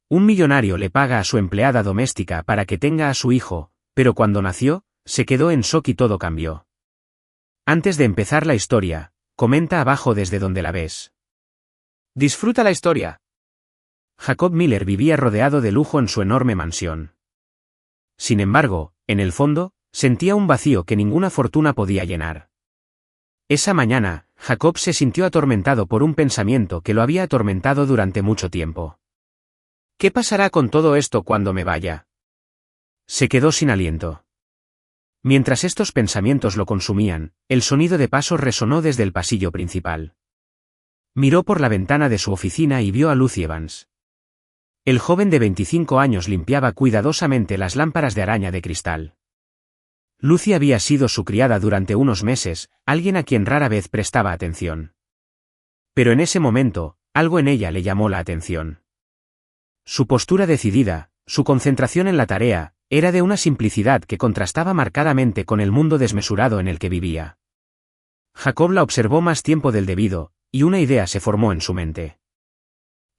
Un millonario le paga a su empleada doméstica para que tenga a su hijo, pero cuando nació, se quedó en shock y todo cambió. Antes de empezar la historia, comenta abajo desde donde la ves. Disfruta la historia. Jacob Miller vivía rodeado de lujo en su enorme mansión. Sin embargo, en el fondo, sentía un vacío que ninguna fortuna podía llenar. Esa mañana, Jacob se sintió atormentado por un pensamiento que lo había atormentado durante mucho tiempo. ¿Qué pasará con todo esto cuando me vaya? Se quedó sin aliento. Mientras estos pensamientos lo consumían, el sonido de pasos resonó desde el pasillo principal. Miró por la ventana de su oficina y vio a Lucy Evans. El joven de 25 años limpiaba cuidadosamente las lámparas de araña de cristal. Lucy había sido su criada durante unos meses, alguien a quien rara vez prestaba atención. Pero en ese momento, algo en ella le llamó la atención. Su postura decidida, su concentración en la tarea, era de una simplicidad que contrastaba marcadamente con el mundo desmesurado en el que vivía. Jacob la observó más tiempo del debido, y una idea se formó en su mente.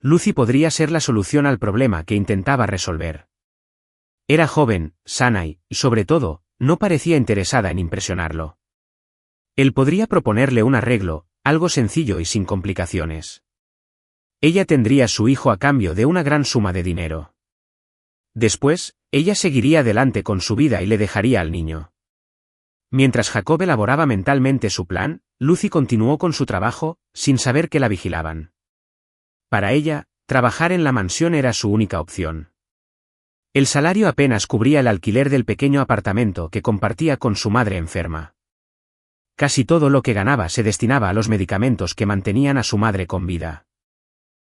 Lucy podría ser la solución al problema que intentaba resolver. Era joven, sana y, sobre todo, no parecía interesada en impresionarlo. Él podría proponerle un arreglo, algo sencillo y sin complicaciones. Ella tendría a su hijo a cambio de una gran suma de dinero. Después, ella seguiría adelante con su vida y le dejaría al niño. Mientras Jacob elaboraba mentalmente su plan, Lucy continuó con su trabajo, sin saber que la vigilaban. Para ella, trabajar en la mansión era su única opción. El salario apenas cubría el alquiler del pequeño apartamento que compartía con su madre enferma. Casi todo lo que ganaba se destinaba a los medicamentos que mantenían a su madre con vida.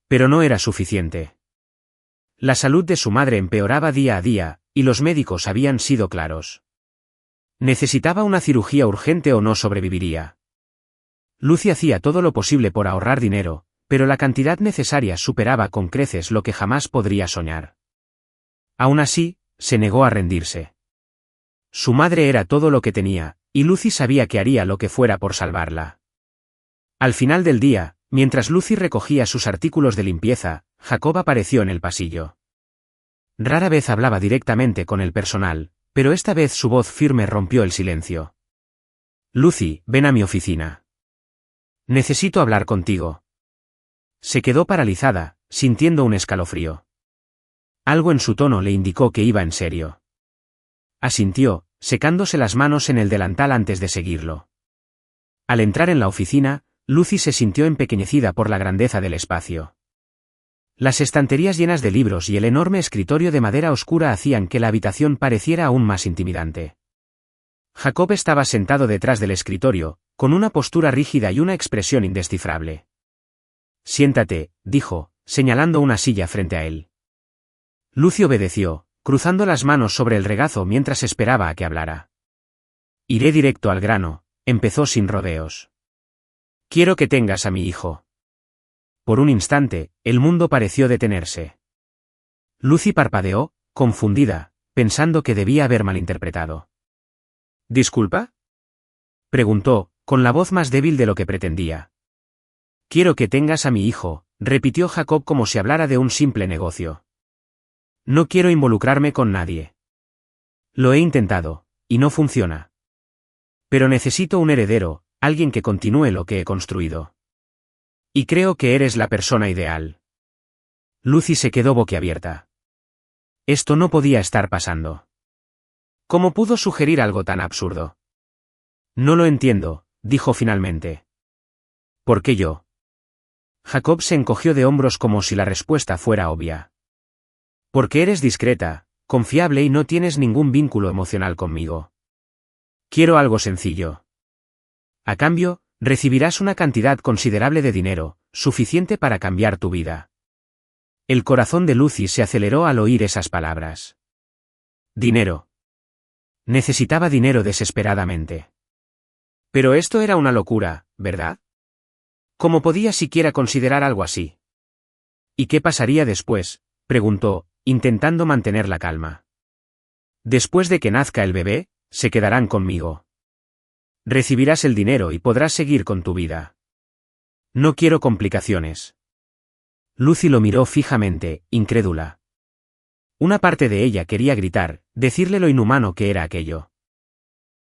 Pero no era suficiente. La salud de su madre empeoraba día a día, y los médicos habían sido claros. Necesitaba una cirugía urgente o no sobreviviría. Lucy hacía todo lo posible por ahorrar dinero, pero la cantidad necesaria superaba con creces lo que jamás podría soñar. Aún así, se negó a rendirse. Su madre era todo lo que tenía, y Lucy sabía que haría lo que fuera por salvarla. Al final del día, mientras Lucy recogía sus artículos de limpieza, Jacob apareció en el pasillo. Rara vez hablaba directamente con el personal, pero esta vez su voz firme rompió el silencio. Lucy, ven a mi oficina. Necesito hablar contigo. Se quedó paralizada, sintiendo un escalofrío. Algo en su tono le indicó que iba en serio. Asintió, secándose las manos en el delantal antes de seguirlo. Al entrar en la oficina, Lucy se sintió empequeñecida por la grandeza del espacio. Las estanterías llenas de libros y el enorme escritorio de madera oscura hacían que la habitación pareciera aún más intimidante. Jacob estaba sentado detrás del escritorio, con una postura rígida y una expresión indescifrable. Siéntate, dijo, señalando una silla frente a él. Lucy obedeció, cruzando las manos sobre el regazo mientras esperaba a que hablara. Iré directo al grano, empezó sin rodeos. Quiero que tengas a mi hijo. Por un instante, el mundo pareció detenerse. Lucy parpadeó, confundida, pensando que debía haber malinterpretado. ¿Disculpa? Preguntó, con la voz más débil de lo que pretendía. Quiero que tengas a mi hijo, repitió Jacob como si hablara de un simple negocio. No quiero involucrarme con nadie. Lo he intentado, y no funciona. Pero necesito un heredero, alguien que continúe lo que he construido. Y creo que eres la persona ideal. Lucy se quedó boquiabierta. Esto no podía estar pasando. ¿Cómo pudo sugerir algo tan absurdo? No lo entiendo, dijo finalmente. ¿Por qué yo? Jacob se encogió de hombros como si la respuesta fuera obvia. Porque eres discreta, confiable y no tienes ningún vínculo emocional conmigo. Quiero algo sencillo. A cambio, recibirás una cantidad considerable de dinero, suficiente para cambiar tu vida. El corazón de Lucy se aceleró al oír esas palabras. Dinero. Necesitaba dinero desesperadamente. Pero esto era una locura, ¿verdad? ¿Cómo podía siquiera considerar algo así? ¿Y qué pasaría después?, preguntó, intentando mantener la calma. Después de que nazca el bebé, se quedarán conmigo. Recibirás el dinero y podrás seguir con tu vida. No quiero complicaciones. Lucy lo miró fijamente, incrédula. Una parte de ella quería gritar, decirle lo inhumano que era aquello.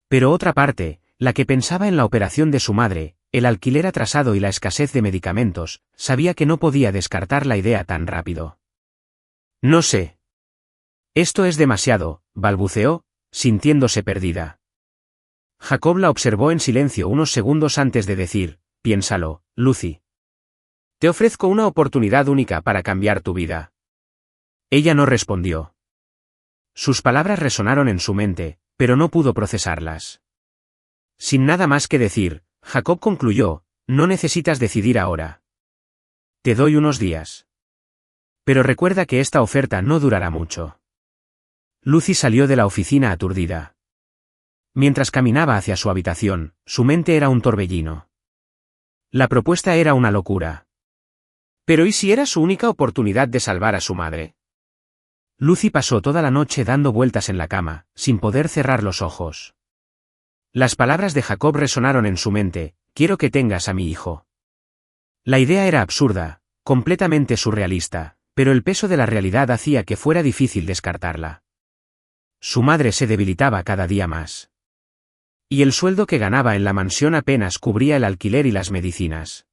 Pero otra parte, la que pensaba en la operación de su madre, el alquiler atrasado y la escasez de medicamentos, sabía que no podía descartar la idea tan rápido. No sé. Esto es demasiado, balbuceó, sintiéndose perdida. Jacob la observó en silencio unos segundos antes de decir, piénsalo, Lucy. Te ofrezco una oportunidad única para cambiar tu vida. Ella no respondió. Sus palabras resonaron en su mente, pero no pudo procesarlas. Sin nada más que decir, Jacob concluyó, no necesitas decidir ahora. Te doy unos días. Pero recuerda que esta oferta no durará mucho. Lucy salió de la oficina aturdida. Mientras caminaba hacia su habitación, su mente era un torbellino. La propuesta era una locura. Pero ¿y si era su única oportunidad de salvar a su madre? Lucy pasó toda la noche dando vueltas en la cama, sin poder cerrar los ojos. Las palabras de Jacob resonaron en su mente, quiero que tengas a mi hijo. La idea era absurda, completamente surrealista, pero el peso de la realidad hacía que fuera difícil descartarla. Su madre se debilitaba cada día más. Y el sueldo que ganaba en la mansión apenas cubría el alquiler y las medicinas.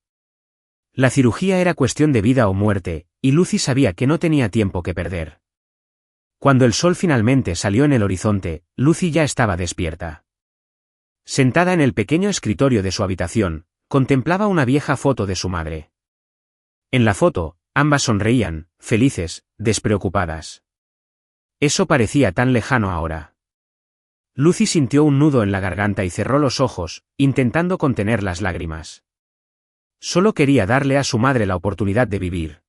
La cirugía era cuestión de vida o muerte, y Lucy sabía que no tenía tiempo que perder. Cuando el sol finalmente salió en el horizonte, Lucy ya estaba despierta. Sentada en el pequeño escritorio de su habitación, contemplaba una vieja foto de su madre. En la foto, ambas sonreían, felices, despreocupadas. Eso parecía tan lejano ahora. Lucy sintió un nudo en la garganta y cerró los ojos, intentando contener las lágrimas. Solo quería darle a su madre la oportunidad de vivir.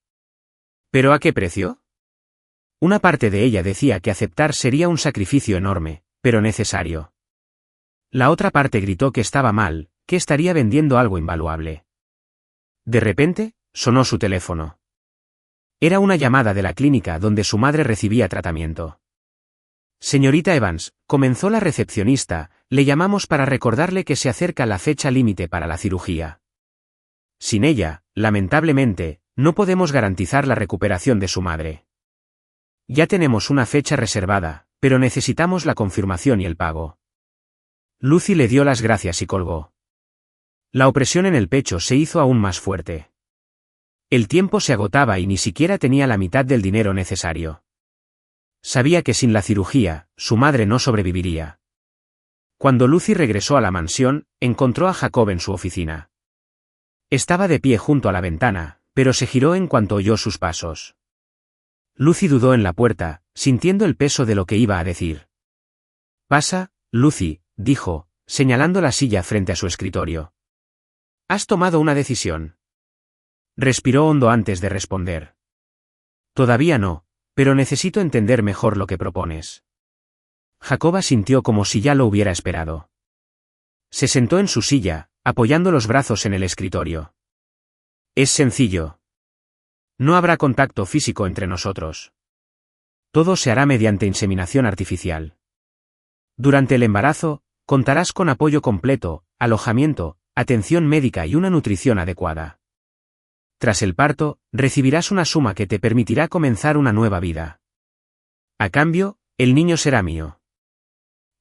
¿Pero a qué precio? Una parte de ella decía que aceptar sería un sacrificio enorme, pero necesario. La otra parte gritó que estaba mal, que estaría vendiendo algo invaluable. De repente, sonó su teléfono. Era una llamada de la clínica donde su madre recibía tratamiento. Señorita Evans, comenzó la recepcionista, le llamamos para recordarle que se acerca la fecha límite para la cirugía. Sin ella, lamentablemente, no podemos garantizar la recuperación de su madre. Ya tenemos una fecha reservada, pero necesitamos la confirmación y el pago. Lucy le dio las gracias y colgó. La opresión en el pecho se hizo aún más fuerte. El tiempo se agotaba y ni siquiera tenía la mitad del dinero necesario. Sabía que sin la cirugía, su madre no sobreviviría. Cuando Lucy regresó a la mansión, encontró a Jacob en su oficina. Estaba de pie junto a la ventana, pero se giró en cuanto oyó sus pasos. Lucy dudó en la puerta, sintiendo el peso de lo que iba a decir. Pasa, Lucy, dijo, señalando la silla frente a su escritorio. ¿Has tomado una decisión? Respiró hondo antes de responder. Todavía no, pero necesito entender mejor lo que propones. Jacob sintió como si ya lo hubiera esperado. Se sentó en su silla, apoyando los brazos en el escritorio. Es sencillo. No habrá contacto físico entre nosotros. Todo se hará mediante inseminación artificial. Durante el embarazo, contarás con apoyo completo, alojamiento, atención médica y una nutrición adecuada. Tras el parto, recibirás una suma que te permitirá comenzar una nueva vida. A cambio, el niño será mío.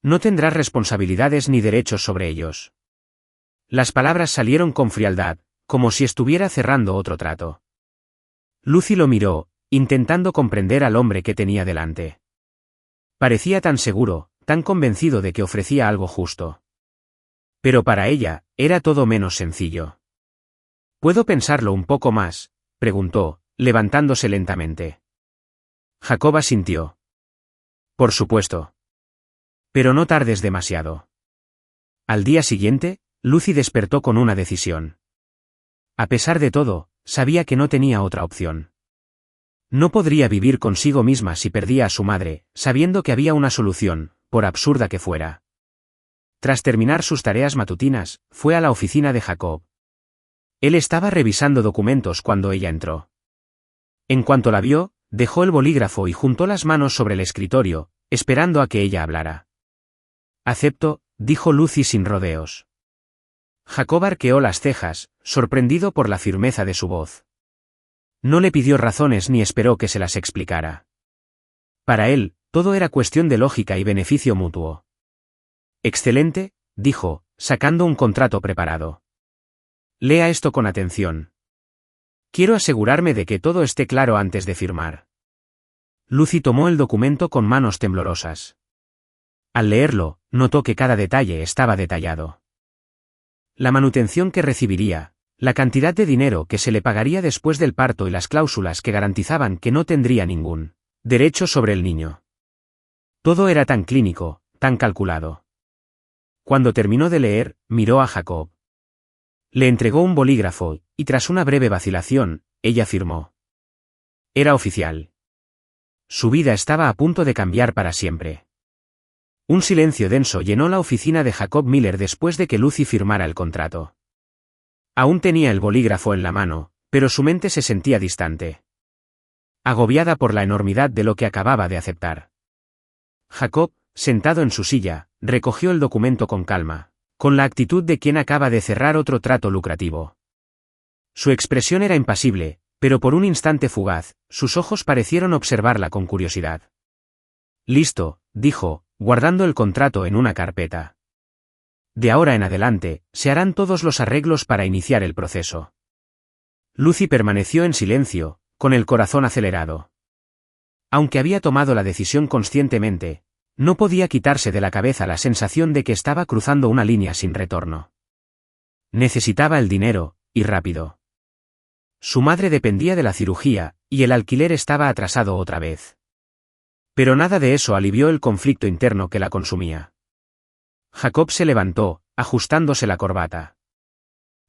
No tendrás responsabilidades ni derechos sobre ellos. Las palabras salieron con frialdad, como si estuviera cerrando otro trato. Lucy lo miró, intentando comprender al hombre que tenía delante. Parecía tan seguro, tan convencido de que ofrecía algo justo. Pero para ella, era todo menos sencillo. ¿Puedo pensarlo un poco más?, preguntó, levantándose lentamente. Jacob asintió. Por supuesto. Pero no tardes demasiado. Al día siguiente, Lucy despertó con una decisión. A pesar de todo, sabía que no tenía otra opción. No podría vivir consigo misma si perdía a su madre, sabiendo que había una solución, por absurda que fuera. Tras terminar sus tareas matutinas, fue a la oficina de Jacob. Él estaba revisando documentos cuando ella entró. En cuanto la vio, dejó el bolígrafo y juntó las manos sobre el escritorio, esperando a que ella hablara. Acepto, dijo Lucy sin rodeos. Jacob arqueó las cejas, sorprendido por la firmeza de su voz. No le pidió razones ni esperó que se las explicara. Para él, todo era cuestión de lógica y beneficio mutuo. Excelente, dijo, sacando un contrato preparado. Lea esto con atención. Quiero asegurarme de que todo esté claro antes de firmar. Lucy tomó el documento con manos temblorosas. Al leerlo, notó que cada detalle estaba detallado. La manutención que recibiría, la cantidad de dinero que se le pagaría después del parto y las cláusulas que garantizaban que no tendría ningún derecho sobre el niño. Todo era tan clínico, tan calculado. Cuando terminó de leer, miró a Jacob. Le entregó un bolígrafo, y tras una breve vacilación, ella firmó. Era oficial. Su vida estaba a punto de cambiar para siempre. Un silencio denso llenó la oficina de Jacob Miller después de que Lucy firmara el contrato. Aún tenía el bolígrafo en la mano, pero su mente se sentía distante. Agobiada por la enormidad de lo que acababa de aceptar. Jacob, sentado en su silla, recogió el documento con calma, con la actitud de quien acaba de cerrar otro trato lucrativo. Su expresión era impasible, pero por un instante fugaz, sus ojos parecieron observarla con curiosidad. Listo, dijo, guardando el contrato en una carpeta. De ahora en adelante, se harán todos los arreglos para iniciar el proceso. Lucy permaneció en silencio, con el corazón acelerado. Aunque había tomado la decisión conscientemente, no podía quitarse de la cabeza la sensación de que estaba cruzando una línea sin retorno. Necesitaba el dinero, y rápido. Su madre dependía de la cirugía, y el alquiler estaba atrasado otra vez. Pero nada de eso alivió el conflicto interno que la consumía. Jacob se levantó, ajustándose la corbata.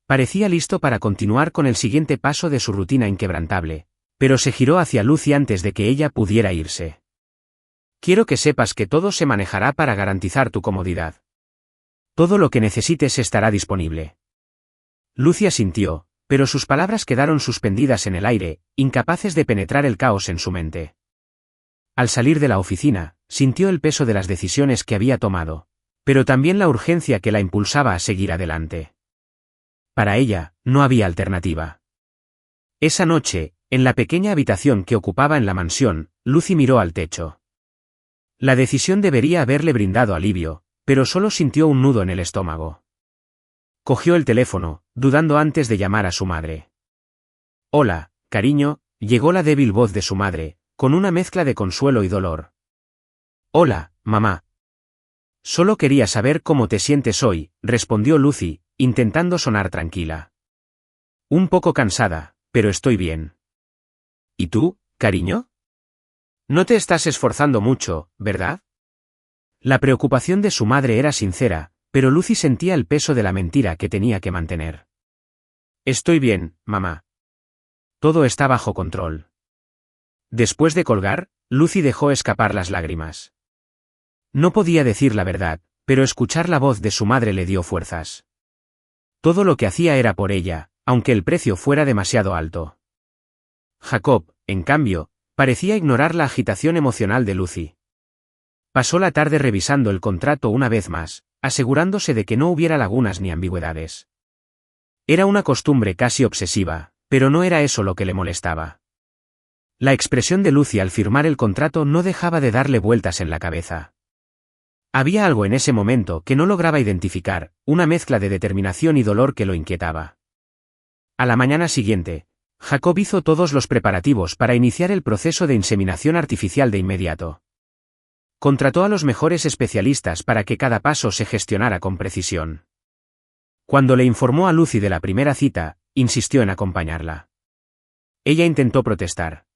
Parecía listo para continuar con el siguiente paso de su rutina inquebrantable, pero se giró hacia Lucy antes de que ella pudiera irse. Quiero que sepas que todo se manejará para garantizar tu comodidad. Todo lo que necesites estará disponible. Lucy asintió, pero sus palabras quedaron suspendidas en el aire, incapaces de penetrar el caos en su mente. Al salir de la oficina, sintió el peso de las decisiones que había tomado, pero también la urgencia que la impulsaba a seguir adelante. Para ella, no había alternativa. Esa noche, en la pequeña habitación que ocupaba en la mansión, Lucy miró al techo. La decisión debería haberle brindado alivio, pero solo sintió un nudo en el estómago. Cogió el teléfono, dudando antes de llamar a su madre. Hola, cariño, llegó la débil voz de su madre, con una mezcla de consuelo y dolor. Hola, mamá. Solo quería saber cómo te sientes hoy, respondió Lucy, intentando sonar tranquila. Un poco cansada, pero estoy bien. ¿Y tú, cariño? No te estás esforzando mucho, ¿verdad? La preocupación de su madre era sincera, pero Lucy sentía el peso de la mentira que tenía que mantener. Estoy bien, mamá. Todo está bajo control. Después de colgar, Lucy dejó escapar las lágrimas. No podía decir la verdad, pero escuchar la voz de su madre le dio fuerzas. Todo lo que hacía era por ella, aunque el precio fuera demasiado alto. Jacob, en cambio, parecía ignorar la agitación emocional de Lucy. Pasó la tarde revisando el contrato una vez más, asegurándose de que no hubiera lagunas ni ambigüedades. Era una costumbre casi obsesiva, pero no era eso lo que le molestaba. La expresión de Lucy al firmar el contrato no dejaba de darle vueltas en la cabeza. Había algo en ese momento que no lograba identificar, una mezcla de determinación y dolor que lo inquietaba. A la mañana siguiente, Jacob hizo todos los preparativos para iniciar el proceso de inseminación artificial de inmediato. Contrató a los mejores especialistas para que cada paso se gestionara con precisión. Cuando le informó a Lucy de la primera cita, insistió en acompañarla. Ella intentó protestar.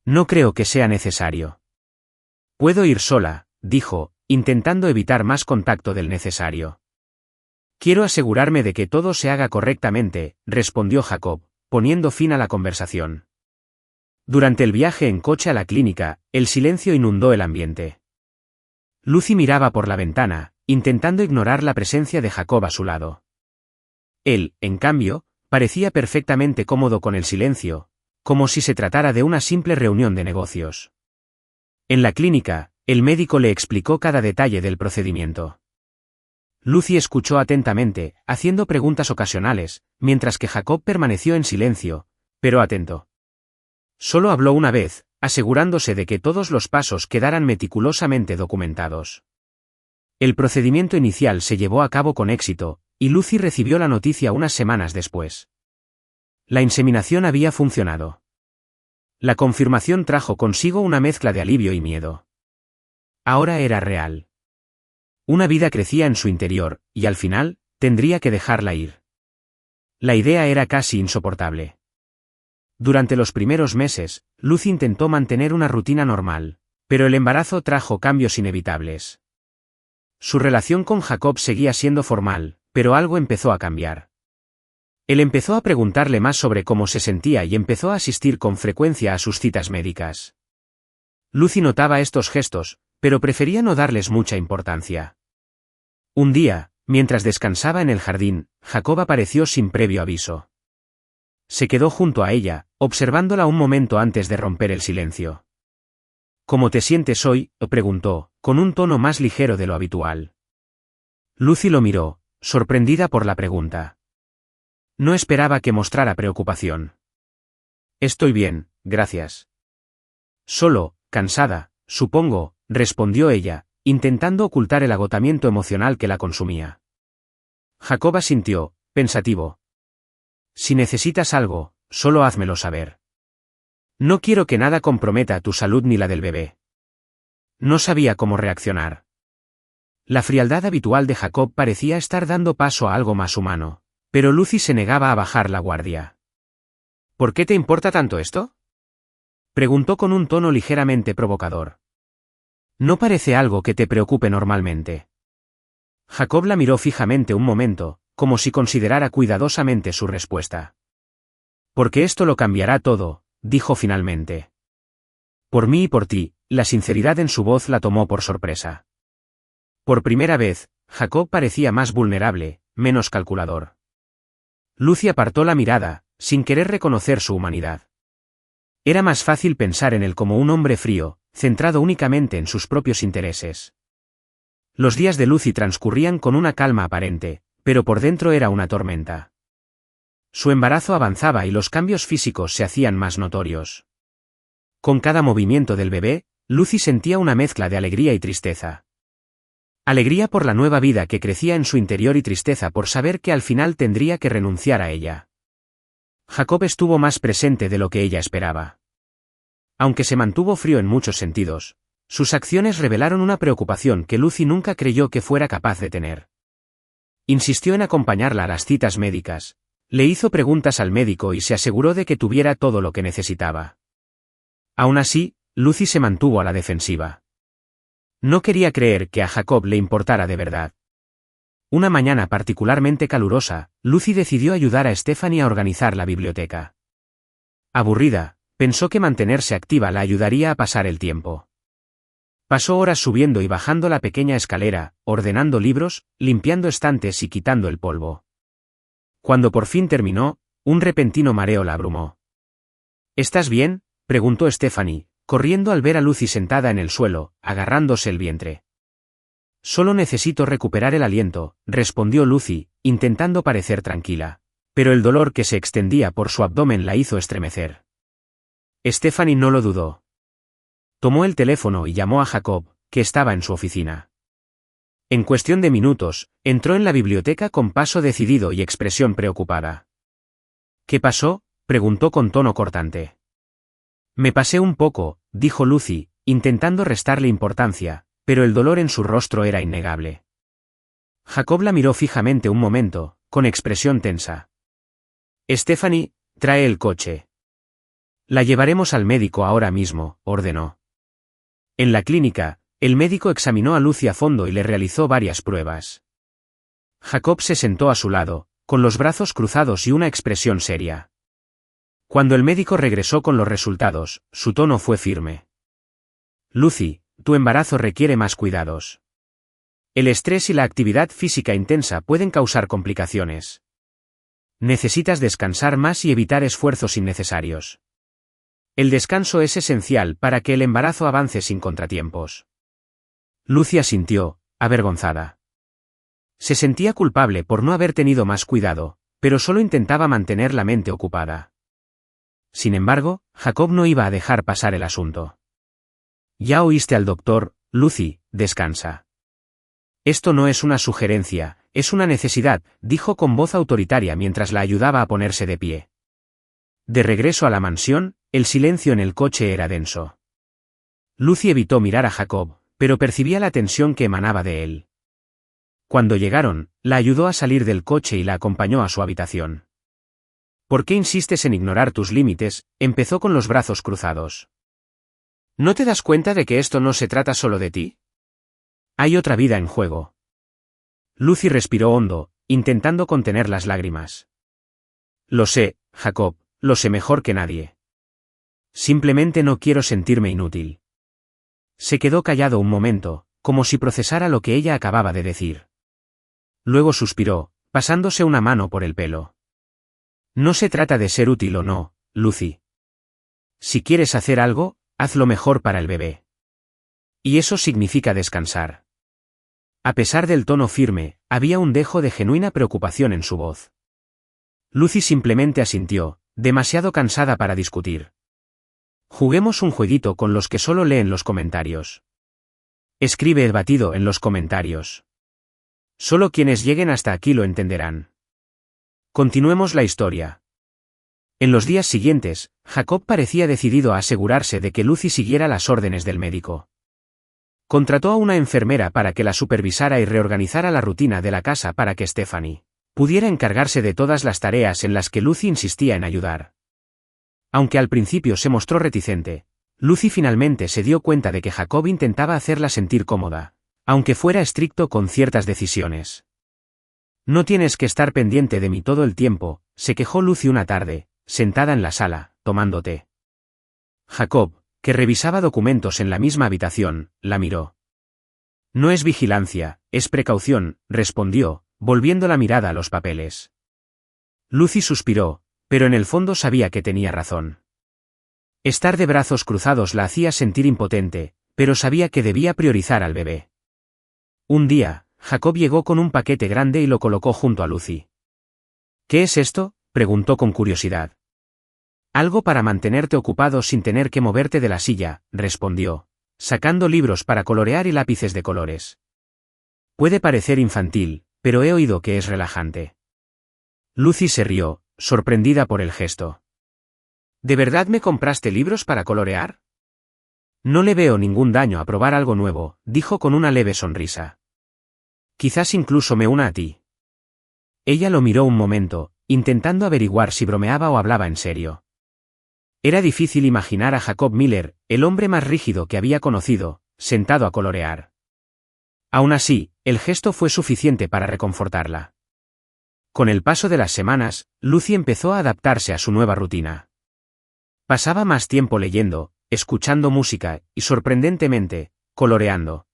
No creo que sea necesario. Puedo ir sola, dijo, intentando evitar más contacto del necesario. Quiero asegurarme de que todo se haga correctamente, respondió Jacob, poniendo fin a la conversación. Durante el viaje en coche a la clínica, el silencio inundó el ambiente. Lucy miraba por la ventana, intentando ignorar la presencia de Jacob a su lado. Él, en cambio, parecía perfectamente cómodo con el silencio, como si se tratara de una simple reunión de negocios. En la clínica, el médico le explicó cada detalle del procedimiento. Lucy escuchó atentamente, haciendo preguntas ocasionales, mientras que Jacob permaneció en silencio, pero atento. Solo habló una vez, asegurándose de que todos los pasos quedaran meticulosamente documentados. El procedimiento inicial se llevó a cabo con éxito, y Lucy recibió la noticia unas semanas después. La inseminación había funcionado. La confirmación trajo consigo una mezcla de alivio y miedo. Ahora era real. Una vida crecía en su interior, y al final, tendría que dejarla ir. La idea era casi insoportable. Durante los primeros meses, Lucy intentó mantener una rutina normal, pero el embarazo trajo cambios inevitables. Su relación con Jacob seguía siendo formal, pero algo empezó a cambiar. Él empezó a preguntarle más sobre cómo se sentía y empezó a asistir con frecuencia a sus citas médicas. Lucy notaba estos gestos, pero prefería no darles mucha importancia. Un día, mientras descansaba en el jardín, Jacob apareció sin previo aviso. Se quedó junto a ella, observándola un momento antes de romper el silencio. ¿Cómo te sientes hoy?, preguntó, con un tono más ligero de lo habitual. Lucy lo miró, sorprendida por la pregunta. No esperaba que mostrara preocupación. Estoy bien, gracias. Solo, cansada, supongo, respondió ella, intentando ocultar el agotamiento emocional que la consumía. Jacob asintió, pensativo. Si necesitas algo, solo házmelo saber. No quiero que nada comprometa tu salud ni la del bebé. No sabía cómo reaccionar. La frialdad habitual de Jacob parecía estar dando paso a algo más humano, pero Lucy se negaba a bajar la guardia. ¿Por qué te importa tanto esto?, preguntó con un tono ligeramente provocador. No parece algo que te preocupe normalmente. Jacob la miró fijamente un momento, como si considerara cuidadosamente su respuesta. Porque esto lo cambiará todo, dijo finalmente. Por mí y por ti. La sinceridad en su voz la tomó por sorpresa. Por primera vez, Jacob parecía más vulnerable, menos calculador. Lucy apartó la mirada, sin querer reconocer su humanidad. Era más fácil pensar en él como un hombre frío, centrado únicamente en sus propios intereses. Los días de Lucy transcurrían con una calma aparente, pero por dentro era una tormenta. Su embarazo avanzaba y los cambios físicos se hacían más notorios. Con cada movimiento del bebé, Lucy sentía una mezcla de alegría y tristeza. Alegría por la nueva vida que crecía en su interior y tristeza por saber que al final tendría que renunciar a ella. Jacob estuvo más presente de lo que ella esperaba. Aunque se mantuvo frío en muchos sentidos, sus acciones revelaron una preocupación que Lucy nunca creyó que fuera capaz de tener. Insistió en acompañarla a las citas médicas, le hizo preguntas al médico y se aseguró de que tuviera todo lo que necesitaba. Aún así, Lucy se mantuvo a la defensiva. No quería creer que a Jacob le importara de verdad. Una mañana particularmente calurosa, Lucy decidió ayudar a Stephanie a organizar la biblioteca. Aburrida, pensó que mantenerse activa la ayudaría a pasar el tiempo. Pasó horas subiendo y bajando la pequeña escalera, ordenando libros, limpiando estantes y quitando el polvo. Cuando por fin terminó, un repentino mareo la abrumó. ¿Estás bien?, preguntó Stephanie, corriendo al ver a Lucy sentada en el suelo, agarrándose el vientre. Solo necesito recuperar el aliento, respondió Lucy, intentando parecer tranquila, pero el dolor que se extendía por su abdomen la hizo estremecer. Stephanie no lo dudó. Tomó el teléfono y llamó a Jacob, que estaba en su oficina. En cuestión de minutos, entró en la biblioteca con paso decidido y expresión preocupada. ¿Qué pasó?, preguntó con tono cortante. Me pasé un poco, dijo Lucy, intentando restarle importancia, pero el dolor en su rostro era innegable. Jacob la miró fijamente un momento, con expresión tensa. Stephanie, trae el coche. La llevaremos al médico ahora mismo, ordenó. En la clínica, el médico examinó a Lucy a fondo y le realizó varias pruebas. Jacob se sentó a su lado, con los brazos cruzados y una expresión seria. Cuando el médico regresó con los resultados, su tono fue firme. Lucy, tu embarazo requiere más cuidados. El estrés y la actividad física intensa pueden causar complicaciones. Necesitas descansar más y evitar esfuerzos innecesarios. El descanso es esencial para que el embarazo avance sin contratiempos. Lucy asintió, avergonzada. Se sentía culpable por no haber tenido más cuidado, pero solo intentaba mantener la mente ocupada. Sin embargo, Jacob no iba a dejar pasar el asunto. Ya oíste al doctor, Lucy, descansa. Esto no es una sugerencia, es una necesidad, dijo con voz autoritaria mientras la ayudaba a ponerse de pie. De regreso a la mansión, el silencio en el coche era denso. Lucy evitó mirar a Jacob, pero percibía la tensión que emanaba de él. Cuando llegaron, la ayudó a salir del coche y la acompañó a su habitación. ¿Por qué insistes en ignorar tus límites?, empezó con los brazos cruzados. ¿No te das cuenta de que esto no se trata solo de ti? Hay otra vida en juego. Lucy respiró hondo, intentando contener las lágrimas. Lo sé, Jacob, lo sé mejor que nadie. Simplemente no quiero sentirme inútil. Se quedó callado un momento, como si procesara lo que ella acababa de decir. Luego suspiró, pasándose una mano por el pelo. No se trata de ser útil o no, Lucy. Si quieres hacer algo, haz lo mejor para el bebé. Y eso significa descansar. A pesar del tono firme, había un dejo de genuina preocupación en su voz. Lucy simplemente asintió, demasiado cansada para discutir. Juguemos un jueguito con los que solo leen los comentarios. Escribe el batido en los comentarios. Solo quienes lleguen hasta aquí lo entenderán. Continuemos la historia. En los días siguientes, Jacob parecía decidido a asegurarse de que Lucy siguiera las órdenes del médico. Contrató a una enfermera para que la supervisara y reorganizara la rutina de la casa para que Stephanie pudiera encargarse de todas las tareas en las que Lucy insistía en ayudar. Aunque al principio se mostró reticente, Lucy finalmente se dio cuenta de que Jacob intentaba hacerla sentir cómoda, aunque fuera estricto con ciertas decisiones. No tienes que estar pendiente de mí todo el tiempo, se quejó Lucy una tarde, sentada en la sala, tomando té. Jacob, que revisaba documentos en la misma habitación, la miró. No es vigilancia, es precaución, respondió, volviendo la mirada a los papeles. Lucy suspiró, pero en el fondo sabía que tenía razón. Estar de brazos cruzados la hacía sentir impotente, pero sabía que debía priorizar al bebé. Un día, Jacob llegó con un paquete grande y lo colocó junto a Lucy. ¿Qué es esto?, preguntó con curiosidad. Algo para mantenerte ocupado sin tener que moverte de la silla, respondió, sacando libros para colorear y lápices de colores. Puede parecer infantil, pero he oído que es relajante. Lucy se rió, sorprendida por el gesto. ¿De verdad me compraste libros para colorear? No le veo ningún daño a probar algo nuevo, dijo con una leve sonrisa. Quizás incluso me una a ti. Ella lo miró un momento, intentando averiguar si bromeaba o hablaba en serio. Era difícil imaginar a Jacob Miller, el hombre más rígido que había conocido, sentado a colorear. Aún así, el gesto fue suficiente para reconfortarla. Con el paso de las semanas, Lucy empezó a adaptarse a su nueva rutina. Pasaba más tiempo leyendo, escuchando música, y sorprendentemente, coloreando.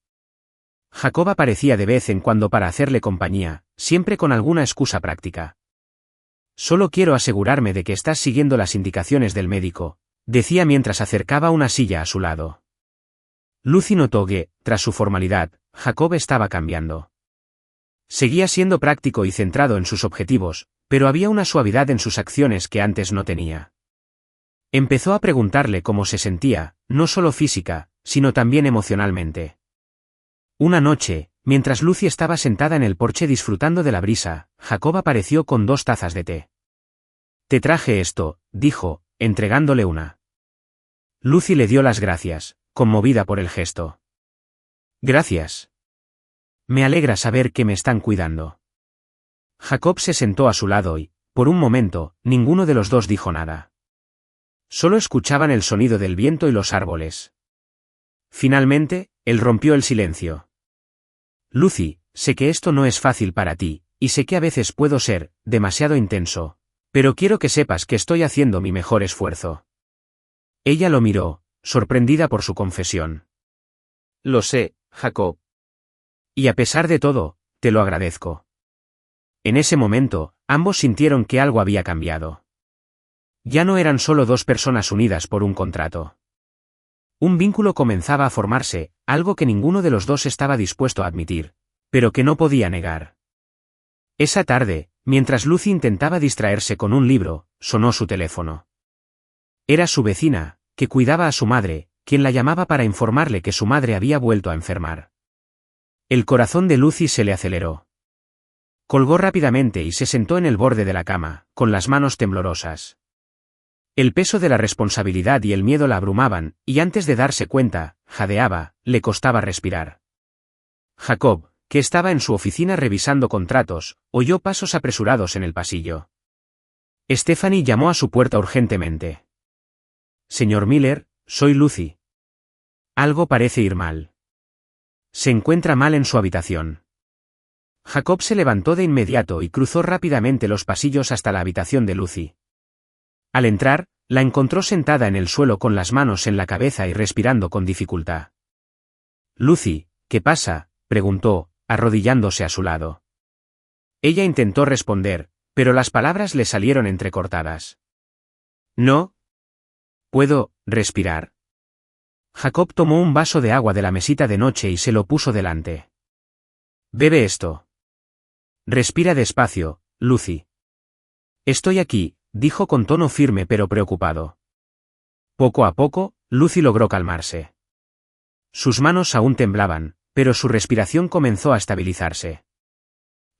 Jacob aparecía de vez en cuando para hacerle compañía, siempre con alguna excusa práctica. Solo quiero asegurarme de que estás siguiendo las indicaciones del médico, decía mientras acercaba una silla a su lado. Lucy notó que, tras su formalidad, Jacob estaba cambiando. Seguía siendo práctico y centrado en sus objetivos, pero había una suavidad en sus acciones que antes no tenía. Empezó a preguntarle cómo se sentía, no solo física, sino también emocionalmente. Una noche, mientras Lucy estaba sentada en el porche disfrutando de la brisa, Jacob apareció con 2 tazas de té. Te traje esto, dijo, entregándole una. Lucy le dio las gracias, conmovida por el gesto. Gracias. Me alegra saber que me están cuidando. Jacob se sentó a su lado y, por un momento, ninguno de los dos dijo nada. Solo escuchaban el sonido del viento y los árboles. Finalmente, él rompió el silencio. Lucy, sé que esto no es fácil para ti, y sé que a veces puedo ser demasiado intenso, pero quiero que sepas que estoy haciendo mi mejor esfuerzo. Ella lo miró, sorprendida por su confesión. Lo sé, Jacob. Y a pesar de todo, te lo agradezco. En ese momento, ambos sintieron que algo había cambiado. Ya no eran solo 2 personas unidas por un contrato. Un vínculo comenzaba a formarse, algo que ninguno de los dos estaba dispuesto a admitir, pero que no podía negar. Esa tarde, mientras Lucy intentaba distraerse con un libro, sonó su teléfono. Era su vecina, que cuidaba a su madre, quien la llamaba para informarle que su madre había vuelto a enfermar. El corazón de Lucy se le aceleró. Colgó rápidamente y se sentó en el borde de la cama, con las manos temblorosas. El peso de la responsabilidad y el miedo la abrumaban, y antes de darse cuenta, jadeaba, le costaba respirar. Jacob, que estaba en su oficina revisando contratos, oyó pasos apresurados en el pasillo. Stephanie llamó a su puerta urgentemente. Señor Miller, soy Lucy. Algo parece ir mal. Se encuentra mal en su habitación. Jacob se levantó de inmediato y cruzó rápidamente los pasillos hasta la habitación de Lucy. Al entrar, la encontró sentada en el suelo con las manos en la cabeza y respirando con dificultad. Lucy, ¿qué pasa?, preguntó, arrodillándose a su lado. Ella intentó responder, pero las palabras le salieron entrecortadas. No puedo respirar. Jacob tomó un vaso de agua de la mesita de noche y se lo puso delante. Bebe esto. Respira despacio, Lucy. Estoy aquí, dijo con tono firme pero preocupado. Poco a poco, Lucy logró calmarse. Sus manos aún temblaban, pero su respiración comenzó a estabilizarse.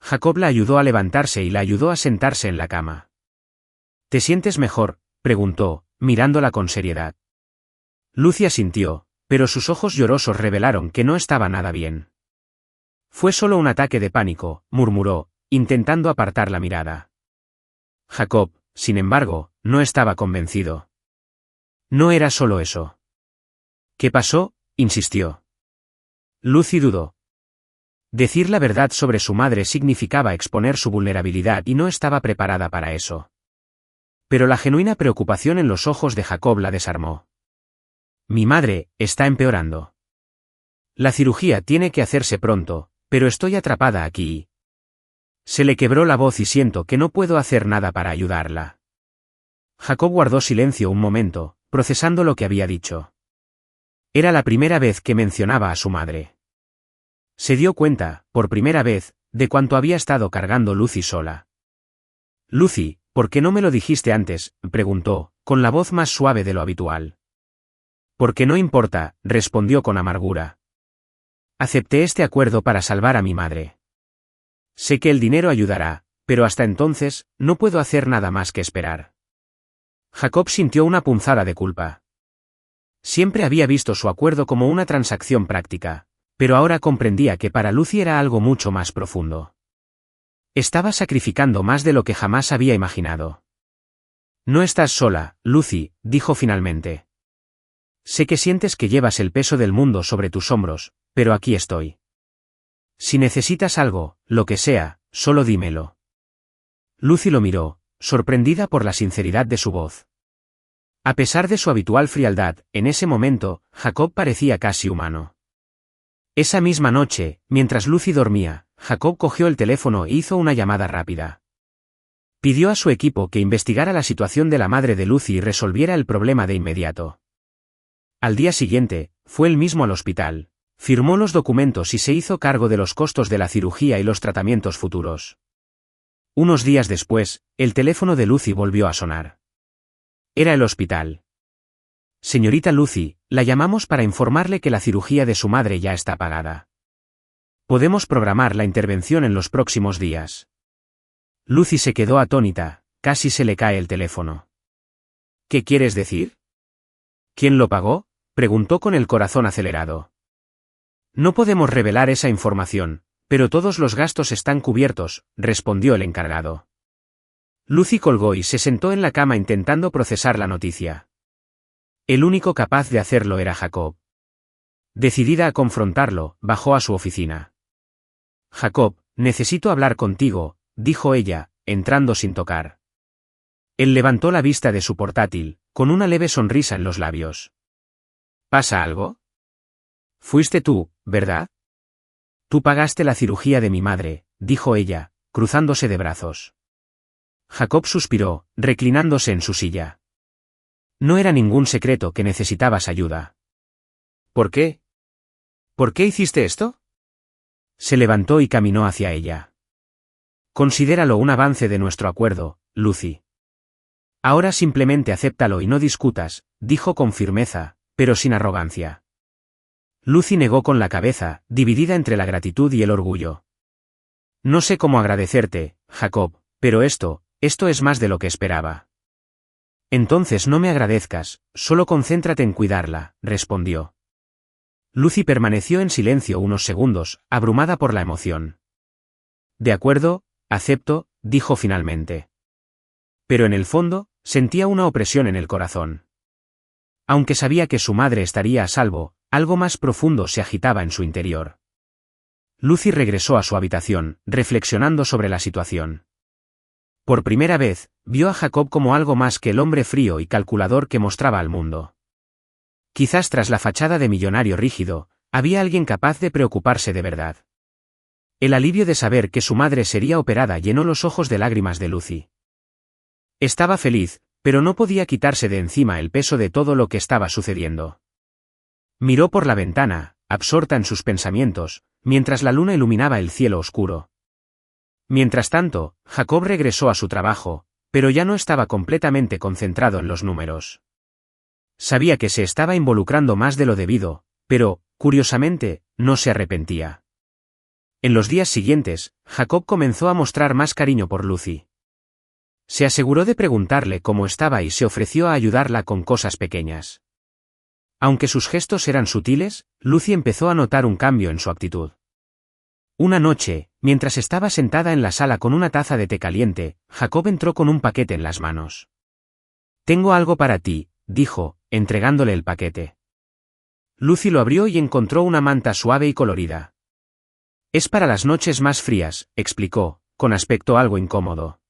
Jacob la ayudó a levantarse y la ayudó a sentarse en la cama. ¿Te sientes mejor?, preguntó, mirándola con seriedad. Lucy asintió, pero sus ojos llorosos revelaron que no estaba nada bien. Fue solo un ataque de pánico, murmuró, intentando apartar la mirada. Jacob, sin embargo, no estaba convencido. No era solo eso. ¿Qué pasó?, insistió. Lucy dudó. Decir la verdad sobre su madre significaba exponer su vulnerabilidad y no estaba preparada para eso. Pero la genuina preocupación en los ojos de Jacob la desarmó. Mi madre está empeorando. La cirugía tiene que hacerse pronto, pero estoy atrapada aquí. Se le quebró la voz y siento que no puedo hacer nada para ayudarla. Jacob guardó silencio un momento, procesando lo que había dicho. Era la primera vez que mencionaba a su madre. Se dio cuenta, por primera vez, de cuánto había estado cargando Lucy sola. Lucy, ¿por qué no me lo dijiste antes?, preguntó, con la voz más suave de lo habitual. Porque no importa, respondió con amargura. Acepté este acuerdo para salvar a mi madre. Sé que el dinero ayudará, pero hasta entonces, no puedo hacer nada más que esperar. Jacob sintió una punzada de culpa. Siempre había visto su acuerdo como una transacción práctica, pero ahora comprendía que para Lucy era algo mucho más profundo. Estaba sacrificando más de lo que jamás había imaginado. No estás sola, Lucy, dijo finalmente. Sé que sientes que llevas el peso del mundo sobre tus hombros, pero aquí estoy. Si necesitas algo, lo que sea, solo dímelo. Lucy lo miró, sorprendida por la sinceridad de su voz. A pesar de su habitual frialdad, en ese momento, Jacob parecía casi humano. Esa misma noche, mientras Lucy dormía, Jacob cogió el teléfono e hizo una llamada rápida. Pidió a su equipo que investigara la situación de la madre de Lucy y resolviera el problema de inmediato. Al día siguiente, fue él mismo al hospital, firmó los documentos y se hizo cargo de los costos de la cirugía y los tratamientos futuros. Unos días después, el teléfono de Lucy volvió a sonar. Era el hospital. Señorita Lucy, la llamamos para informarle que la cirugía de su madre ya está pagada. Podemos programar la intervención en los próximos días. Lucy se quedó atónita, casi se le cae el teléfono. ¿Qué quieres decir? ¿Quién lo pagó?, preguntó con el corazón acelerado. No podemos revelar esa información, pero todos los gastos están cubiertos, respondió el encargado. Lucy colgó y se sentó en la cama intentando procesar la noticia. El único capaz de hacerlo era Jacob. Decidida a confrontarlo, bajó a su oficina. Jacob, necesito hablar contigo, dijo ella, entrando sin tocar. Él levantó la vista de su portátil, con una leve sonrisa en los labios. ¿Pasa algo? Fuiste tú, ¿verdad? Tú pagaste la cirugía de mi madre, dijo ella, cruzándose de brazos. Jacob suspiró, reclinándose en su silla. No era ningún secreto que necesitabas ayuda. ¿Por qué? ¿Por qué hiciste esto? Se levantó y caminó hacia ella. Considéralo un avance de nuestro acuerdo, Lucy. Ahora simplemente acéptalo y no discutas, dijo con firmeza, pero sin arrogancia. Lucy negó con la cabeza, dividida entre la gratitud y el orgullo. No sé cómo agradecerte, Jacob, pero esto es más de lo que esperaba. Entonces no me agradezcas, solo concéntrate en cuidarla, respondió. Lucy permaneció en silencio unos segundos, abrumada por la emoción. De acuerdo, acepto, dijo finalmente. Pero en el fondo, sentía una opresión en el corazón. Aunque sabía que su madre estaría a salvo, algo más profundo se agitaba en su interior. Lucy regresó a su habitación, reflexionando sobre la situación. Por primera vez, vio a Jacob como algo más que el hombre frío y calculador que mostraba al mundo. Quizás tras la fachada de millonario rígido, había alguien capaz de preocuparse de verdad. El alivio de saber que su madre sería operada llenó los ojos de lágrimas de Lucy. Estaba feliz, pero no podía quitarse de encima el peso de todo lo que estaba sucediendo. Miró por la ventana, absorta en sus pensamientos, mientras la luna iluminaba el cielo oscuro. Mientras tanto, Jacob regresó a su trabajo, pero ya no estaba completamente concentrado en los números. Sabía que se estaba involucrando más de lo debido, pero, curiosamente, no se arrepentía. En los días siguientes, Jacob comenzó a mostrar más cariño por Lucy. Se aseguró de preguntarle cómo estaba y se ofreció a ayudarla con cosas pequeñas. Aunque sus gestos eran sutiles, Lucy empezó a notar un cambio en su actitud. Una noche, mientras estaba sentada en la sala con una taza de té caliente, Jacob entró con un paquete en las manos. «Tengo algo para ti», dijo, entregándole el paquete. Lucy lo abrió y encontró una manta suave y colorida. «Es para las noches más frías», explicó, con aspecto algo incómodo.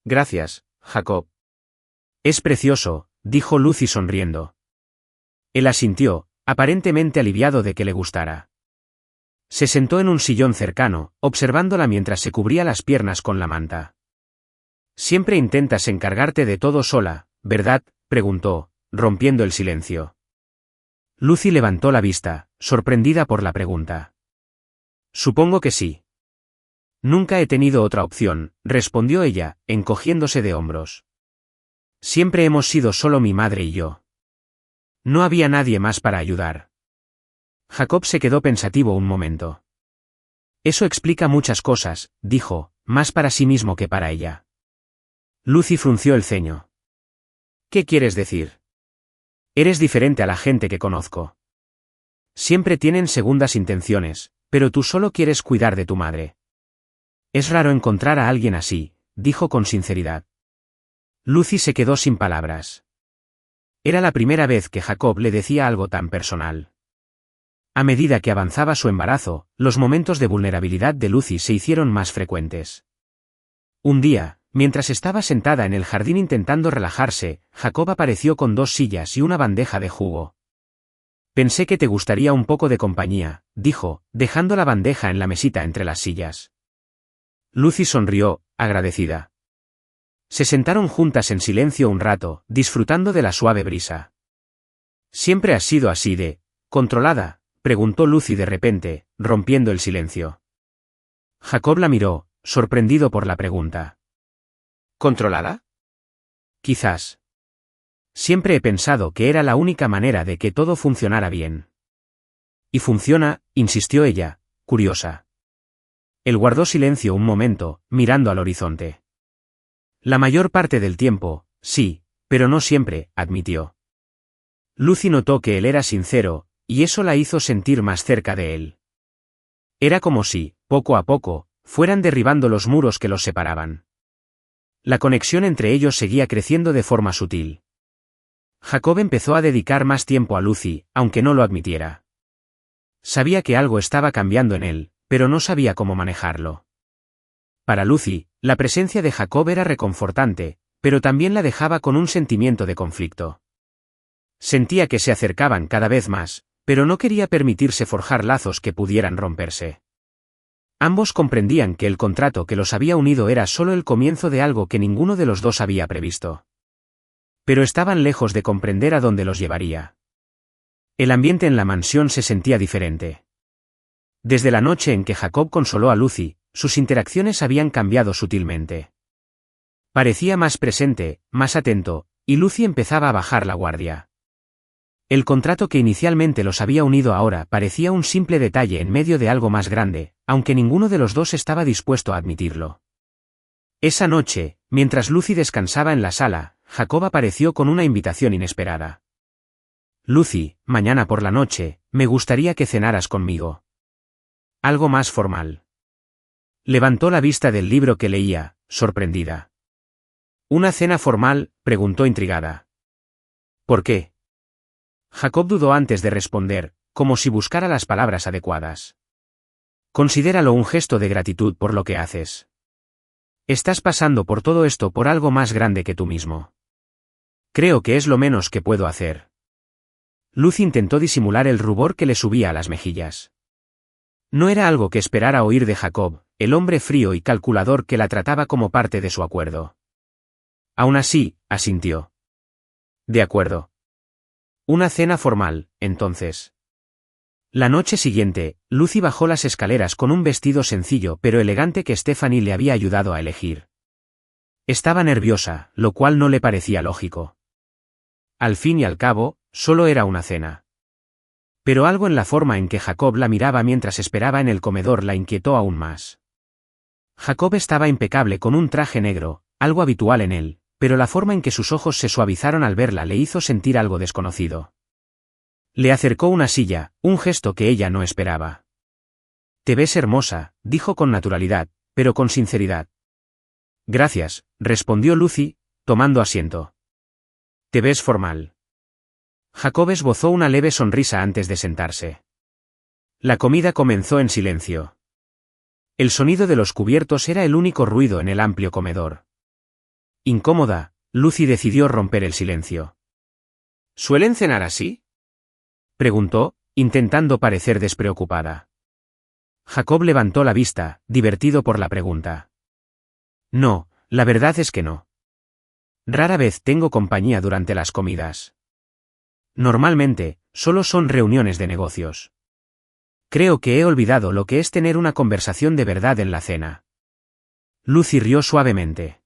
«Gracias, Jacob». «Es precioso», dijo Lucy sonriendo. Él asintió, aparentemente aliviado de que le gustara. Se sentó en un sillón cercano, observándola mientras se cubría las piernas con la manta. «Siempre intentas encargarte de todo sola, ¿verdad?», preguntó, rompiendo el silencio. Lucy levantó la vista, sorprendida por la pregunta. «Supongo que sí». «Nunca he tenido otra opción», respondió ella, encogiéndose de hombros. «Siempre hemos sido solo mi madre y yo. No había nadie más para ayudar». Jacob se quedó pensativo un momento. «Eso explica muchas cosas», dijo, más para sí mismo que para ella. Lucy frunció el ceño. «¿Qué quieres decir?» «Eres diferente a la gente que conozco. Siempre tienen segundas intenciones, pero tú solo quieres cuidar de tu madre». «Es raro encontrar a alguien así», dijo con sinceridad. Lucy se quedó sin palabras. Era la primera vez que Jacob le decía algo tan personal. A medida que avanzaba su embarazo, los momentos de vulnerabilidad de Lucy se hicieron más frecuentes. Un día, mientras estaba sentada en el jardín intentando relajarse, Jacob apareció con 2 sillas y una bandeja de jugo. «Pensé que te gustaría un poco de compañía», dijo, dejando la bandeja en la mesita entre las sillas. Lucy sonrió, agradecida. Se sentaron juntas en silencio un rato, disfrutando de la suave brisa. «¿Siempre has sido así de controlada?», preguntó Lucy de repente, rompiendo el silencio. Jacob la miró, sorprendido por la pregunta. «¿Controlada?» «Quizás. Siempre he pensado que era la única manera de que todo funcionara bien». «Y funciona», insistió ella, curiosa. Él guardó silencio un momento, mirando al horizonte. «La mayor parte del tiempo, sí, pero no siempre», admitió. Lucy notó que él era sincero, y eso la hizo sentir más cerca de él. Era como si, poco a poco, fueran derribando los muros que los separaban. La conexión entre ellos seguía creciendo de forma sutil. Jacob empezó a dedicar más tiempo a Lucy, aunque no lo admitiera. Sabía que algo estaba cambiando en él, pero no sabía cómo manejarlo. Para Lucy, la presencia de Jacob era reconfortante, pero también la dejaba con un sentimiento de conflicto. Sentía que se acercaban cada vez más, pero no quería permitirse forjar lazos que pudieran romperse. Ambos comprendían que el contrato que los había unido era solo el comienzo de algo que ninguno de los dos había previsto. Pero estaban lejos de comprender a dónde los llevaría. El ambiente en la mansión se sentía diferente. Desde la noche en que Jacob consoló a Lucy, sus interacciones habían cambiado sutilmente. Parecía más presente, más atento, y Lucy empezaba a bajar la guardia. El contrato que inicialmente los había unido ahora parecía un simple detalle en medio de algo más grande, aunque ninguno de los dos estaba dispuesto a admitirlo. Esa noche, mientras Lucy descansaba en la sala, Jacob apareció con una invitación inesperada. Lucy, mañana por la noche, me gustaría que cenaras conmigo. Algo más formal. Levantó la vista del libro que leía, sorprendida. ¿Una cena formal?, preguntó intrigada. ¿Por qué? Jacob dudó antes de responder, como si buscara las palabras adecuadas. Considéralo un gesto de gratitud por lo que haces. Estás pasando por todo esto por algo más grande que tú mismo. Creo que es lo menos que puedo hacer. Lucy intentó disimular el rubor que le subía a las mejillas. No era algo que esperara oír de Jacob, el hombre frío y calculador que la trataba como parte de su acuerdo. Aún así, asintió. De acuerdo. Una cena formal, entonces. La noche siguiente, Lucy bajó las escaleras con un vestido sencillo pero elegante que Stephanie le había ayudado a elegir. Estaba nerviosa, lo cual no le parecía lógico. Al fin y al cabo, solo era una cena. Pero algo en la forma en que Jacob la miraba mientras esperaba en el comedor la inquietó aún más. Jacob estaba impecable con un traje negro, algo habitual en él, pero la forma en que sus ojos se suavizaron al verla le hizo sentir algo desconocido. Le acercó una silla, un gesto que ella no esperaba. Te ves hermosa, dijo con naturalidad, pero con sinceridad. Gracias, respondió Lucy, tomando asiento. Te ves formal. Jacob esbozó una leve sonrisa antes de sentarse. La comida comenzó en silencio. El sonido de los cubiertos era el único ruido en el amplio comedor. Incómoda, Lucy decidió romper el silencio. ¿Suelen cenar así?, preguntó, intentando parecer despreocupada. Jacob levantó la vista, divertido por la pregunta. No, la verdad es que no. Rara vez tengo compañía durante las comidas. Normalmente, solo son reuniones de negocios. Creo que he olvidado lo que es tener una conversación de verdad en la cena. Lucy rió suavemente.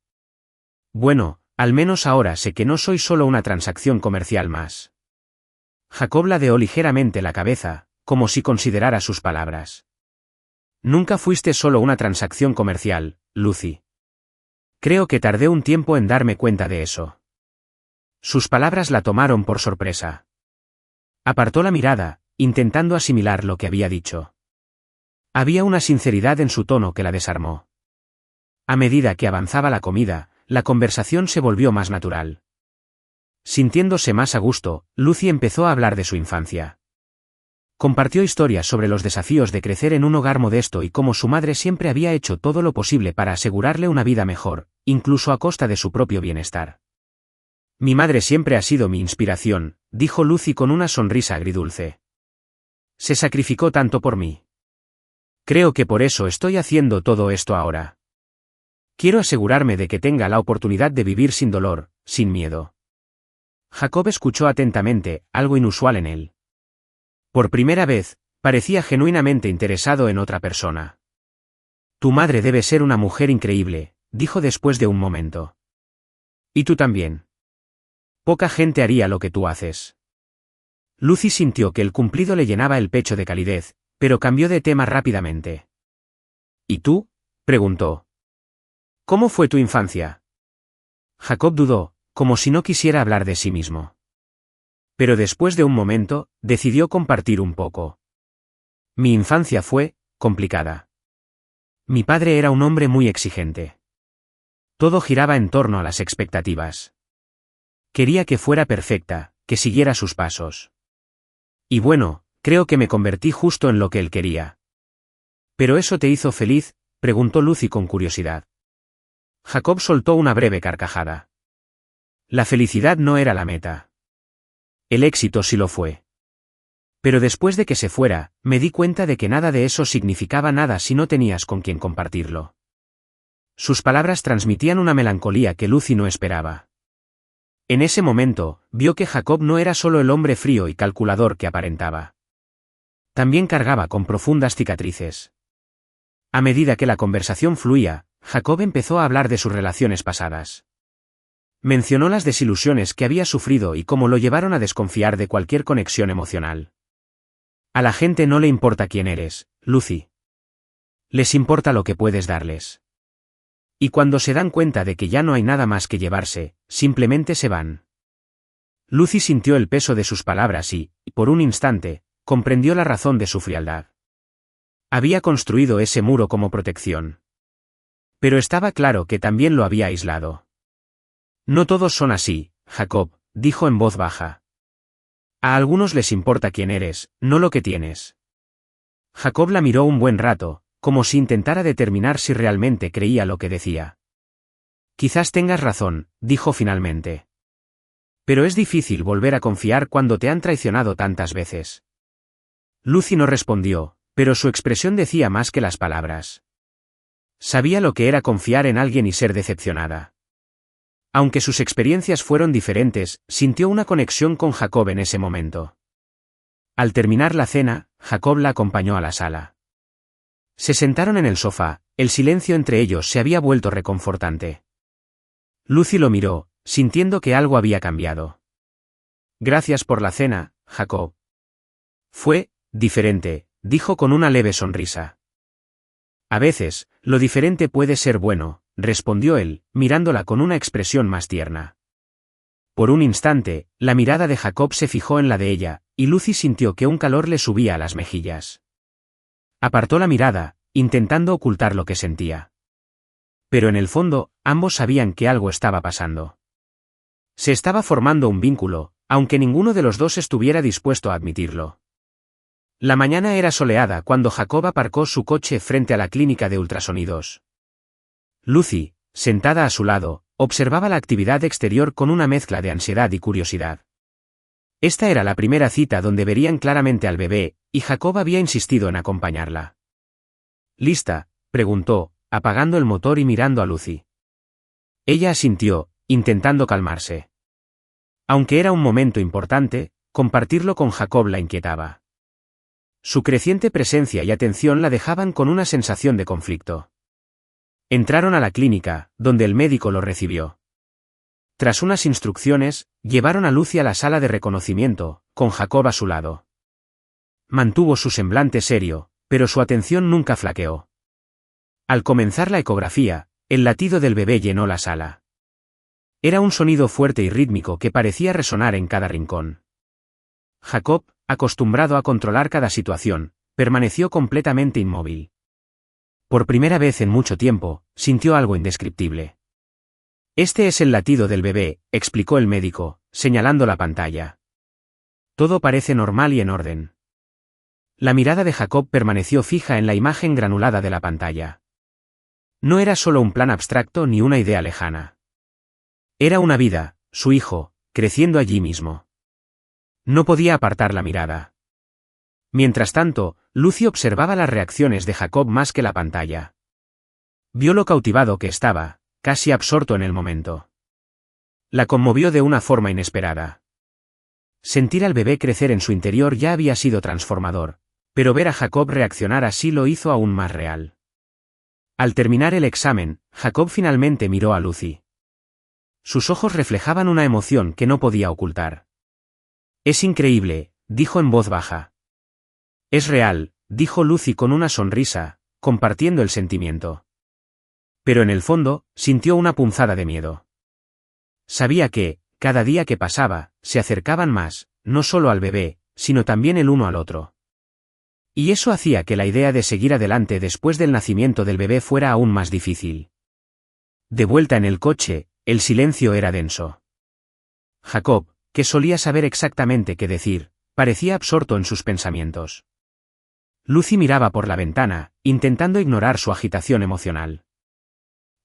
Bueno, al menos ahora sé que no soy solo una transacción comercial más. Jacob ladeó ligeramente la cabeza, como si considerara sus palabras. Nunca fuiste solo una transacción comercial, Lucy. Creo que tardé un tiempo en darme cuenta de eso. Sus palabras la tomaron por sorpresa. Apartó la mirada, intentando asimilar lo que había dicho. Había una sinceridad en su tono que la desarmó. A medida que avanzaba la comida, la conversación se volvió más natural. Sintiéndose más a gusto, Lucy empezó a hablar de su infancia. Compartió historias sobre los desafíos de crecer en un hogar modesto y cómo su madre siempre había hecho todo lo posible para asegurarle una vida mejor, incluso a costa de su propio bienestar. Mi madre siempre ha sido mi inspiración, dijo Lucy con una sonrisa agridulce. Se sacrificó tanto por mí. Creo que por eso estoy haciendo todo esto ahora. Quiero asegurarme de que tenga la oportunidad de vivir sin dolor, sin miedo. Jacob escuchó atentamente, algo inusual en él. Por primera vez, parecía genuinamente interesado en otra persona. Tu madre debe ser una mujer increíble, dijo después de un momento. Y tú también. Poca gente haría lo que tú haces. Lucy sintió que el cumplido le llenaba el pecho de calidez, pero cambió de tema rápidamente. ¿Y tú?, preguntó. ¿Cómo fue tu infancia? Jacob dudó, como si no quisiera hablar de sí mismo. Pero después de un momento, decidió compartir un poco. Mi infancia fue complicada. Mi padre era un hombre muy exigente. Todo giraba en torno a las expectativas. Quería que fuera perfecta, que siguiera sus pasos. Y bueno, creo que me convertí justo en lo que él quería. ¿Pero eso te hizo feliz?, preguntó Lucy con curiosidad. Jacob soltó una breve carcajada. La felicidad no era la meta. El éxito sí lo fue. Pero después de que se fuera, me di cuenta de que nada de eso significaba nada si no tenías con quien compartirlo. Sus palabras transmitían una melancolía que Lucy no esperaba. En ese momento, vio que Jacob no era solo el hombre frío y calculador que aparentaba. También cargaba con profundas cicatrices. A medida que la conversación fluía, Jacob empezó a hablar de sus relaciones pasadas. Mencionó las desilusiones que había sufrido y cómo lo llevaron a desconfiar de cualquier conexión emocional. A la gente no le importa quién eres, Lucy. Les importa lo que puedes darles. Y cuando se dan cuenta de que ya no hay nada más que llevarse, simplemente se van. Lucy sintió el peso de sus palabras y, por un instante, comprendió la razón de su frialdad. Había construido ese muro como protección. Pero estaba claro que también lo había aislado. No todos son así, Jacob, dijo en voz baja. A algunos les importa quién eres, no lo que tienes. Jacob la miró un buen rato, como si intentara determinar si realmente creía lo que decía. Quizás tengas razón, dijo finalmente. Pero es difícil volver a confiar cuando te han traicionado tantas veces. Lucy no respondió, pero su expresión decía más que las palabras. Sabía lo que era confiar en alguien y ser decepcionada. Aunque sus experiencias fueron diferentes, sintió una conexión con Jacob en ese momento. Al terminar la cena, Jacob la acompañó a la sala. Se sentaron en el sofá, el silencio entre ellos se había vuelto reconfortante. Lucy lo miró, sintiendo que algo había cambiado. Gracias por la cena, Jacob. Fue diferente, dijo con una leve sonrisa. A veces, lo diferente puede ser bueno, respondió él, mirándola con una expresión más tierna. Por un instante, la mirada de Jacob se fijó en la de ella, y Lucy sintió que un calor le subía a las mejillas. Apartó la mirada, intentando ocultar lo que sentía. Pero en el fondo, ambos sabían que algo estaba pasando. Se estaba formando un vínculo, aunque ninguno de los dos estuviera dispuesto a admitirlo. La mañana era soleada cuando Jacob aparcó su coche frente a la clínica de ultrasonidos. Lucy, sentada a su lado, observaba la actividad exterior con una mezcla de ansiedad y curiosidad. Esta era la primera cita donde verían claramente al bebé, y Jacob había insistido en acompañarla. ¿Lista?, preguntó, apagando el motor y mirando a Lucy. Ella asintió, intentando calmarse. Aunque era un momento importante, compartirlo con Jacob la inquietaba. Su creciente presencia y atención la dejaban con una sensación de conflicto. Entraron a la clínica, donde el médico lo recibió. Tras unas instrucciones, llevaron a Lucy a la sala de reconocimiento, con Jacob a su lado. Mantuvo su semblante serio, pero su atención nunca flaqueó. Al comenzar la ecografía, el latido del bebé llenó la sala. Era un sonido fuerte y rítmico que parecía resonar en cada rincón. Jacob, acostumbrado a controlar cada situación, permaneció completamente inmóvil. Por primera vez en mucho tiempo, sintió algo indescriptible. Este es el latido del bebé, explicó el médico, señalando la pantalla. Todo parece normal y en orden. La mirada de Jacob permaneció fija en la imagen granulada de la pantalla. No era solo un plan abstracto ni una idea lejana. Era una vida, su hijo, creciendo allí mismo. No podía apartar la mirada. Mientras tanto, Lucy observaba las reacciones de Jacob más que la pantalla. Vio lo cautivado que estaba, casi absorto en el momento. La conmovió de una forma inesperada. Sentir al bebé crecer en su interior ya había sido transformador, pero ver a Jacob reaccionar así lo hizo aún más real. Al terminar el examen, Jacob finalmente miró a Lucy. Sus ojos reflejaban una emoción que no podía ocultar. Es increíble, dijo en voz baja. Es real, dijo Lucy con una sonrisa, compartiendo el sentimiento. Pero en el fondo, sintió una punzada de miedo. Sabía que, cada día que pasaba, se acercaban más, no solo al bebé, sino también el uno al otro. Y eso hacía que la idea de seguir adelante después del nacimiento del bebé fuera aún más difícil. De vuelta en el coche, el silencio era denso. Jacob, que solía saber exactamente qué decir, parecía absorto en sus pensamientos. Lucy miraba por la ventana, intentando ignorar su agitación emocional.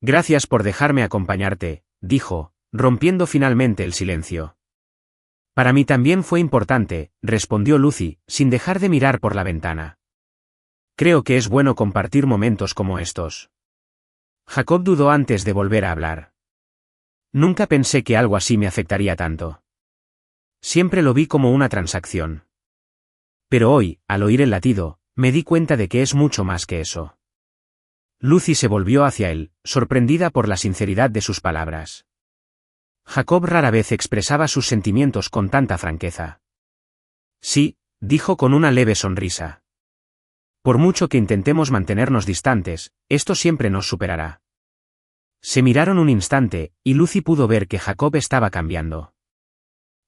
Gracias por dejarme acompañarte, dijo, rompiendo finalmente el silencio. Para mí también fue importante, respondió Lucy, sin dejar de mirar por la ventana. Creo que es bueno compartir momentos como estos. Jacob dudó antes de volver a hablar. Nunca pensé que algo así me afectaría tanto. Siempre lo vi como una transacción. Pero hoy, al oír el latido, me di cuenta de que es mucho más que eso. Lucy se volvió hacia él, sorprendida por la sinceridad de sus palabras. Jacob rara vez expresaba sus sentimientos con tanta franqueza. Sí, dijo con una leve sonrisa. Por mucho que intentemos mantenernos distantes, esto siempre nos superará. Se miraron un instante, y Lucy pudo ver que Jacob estaba cambiando.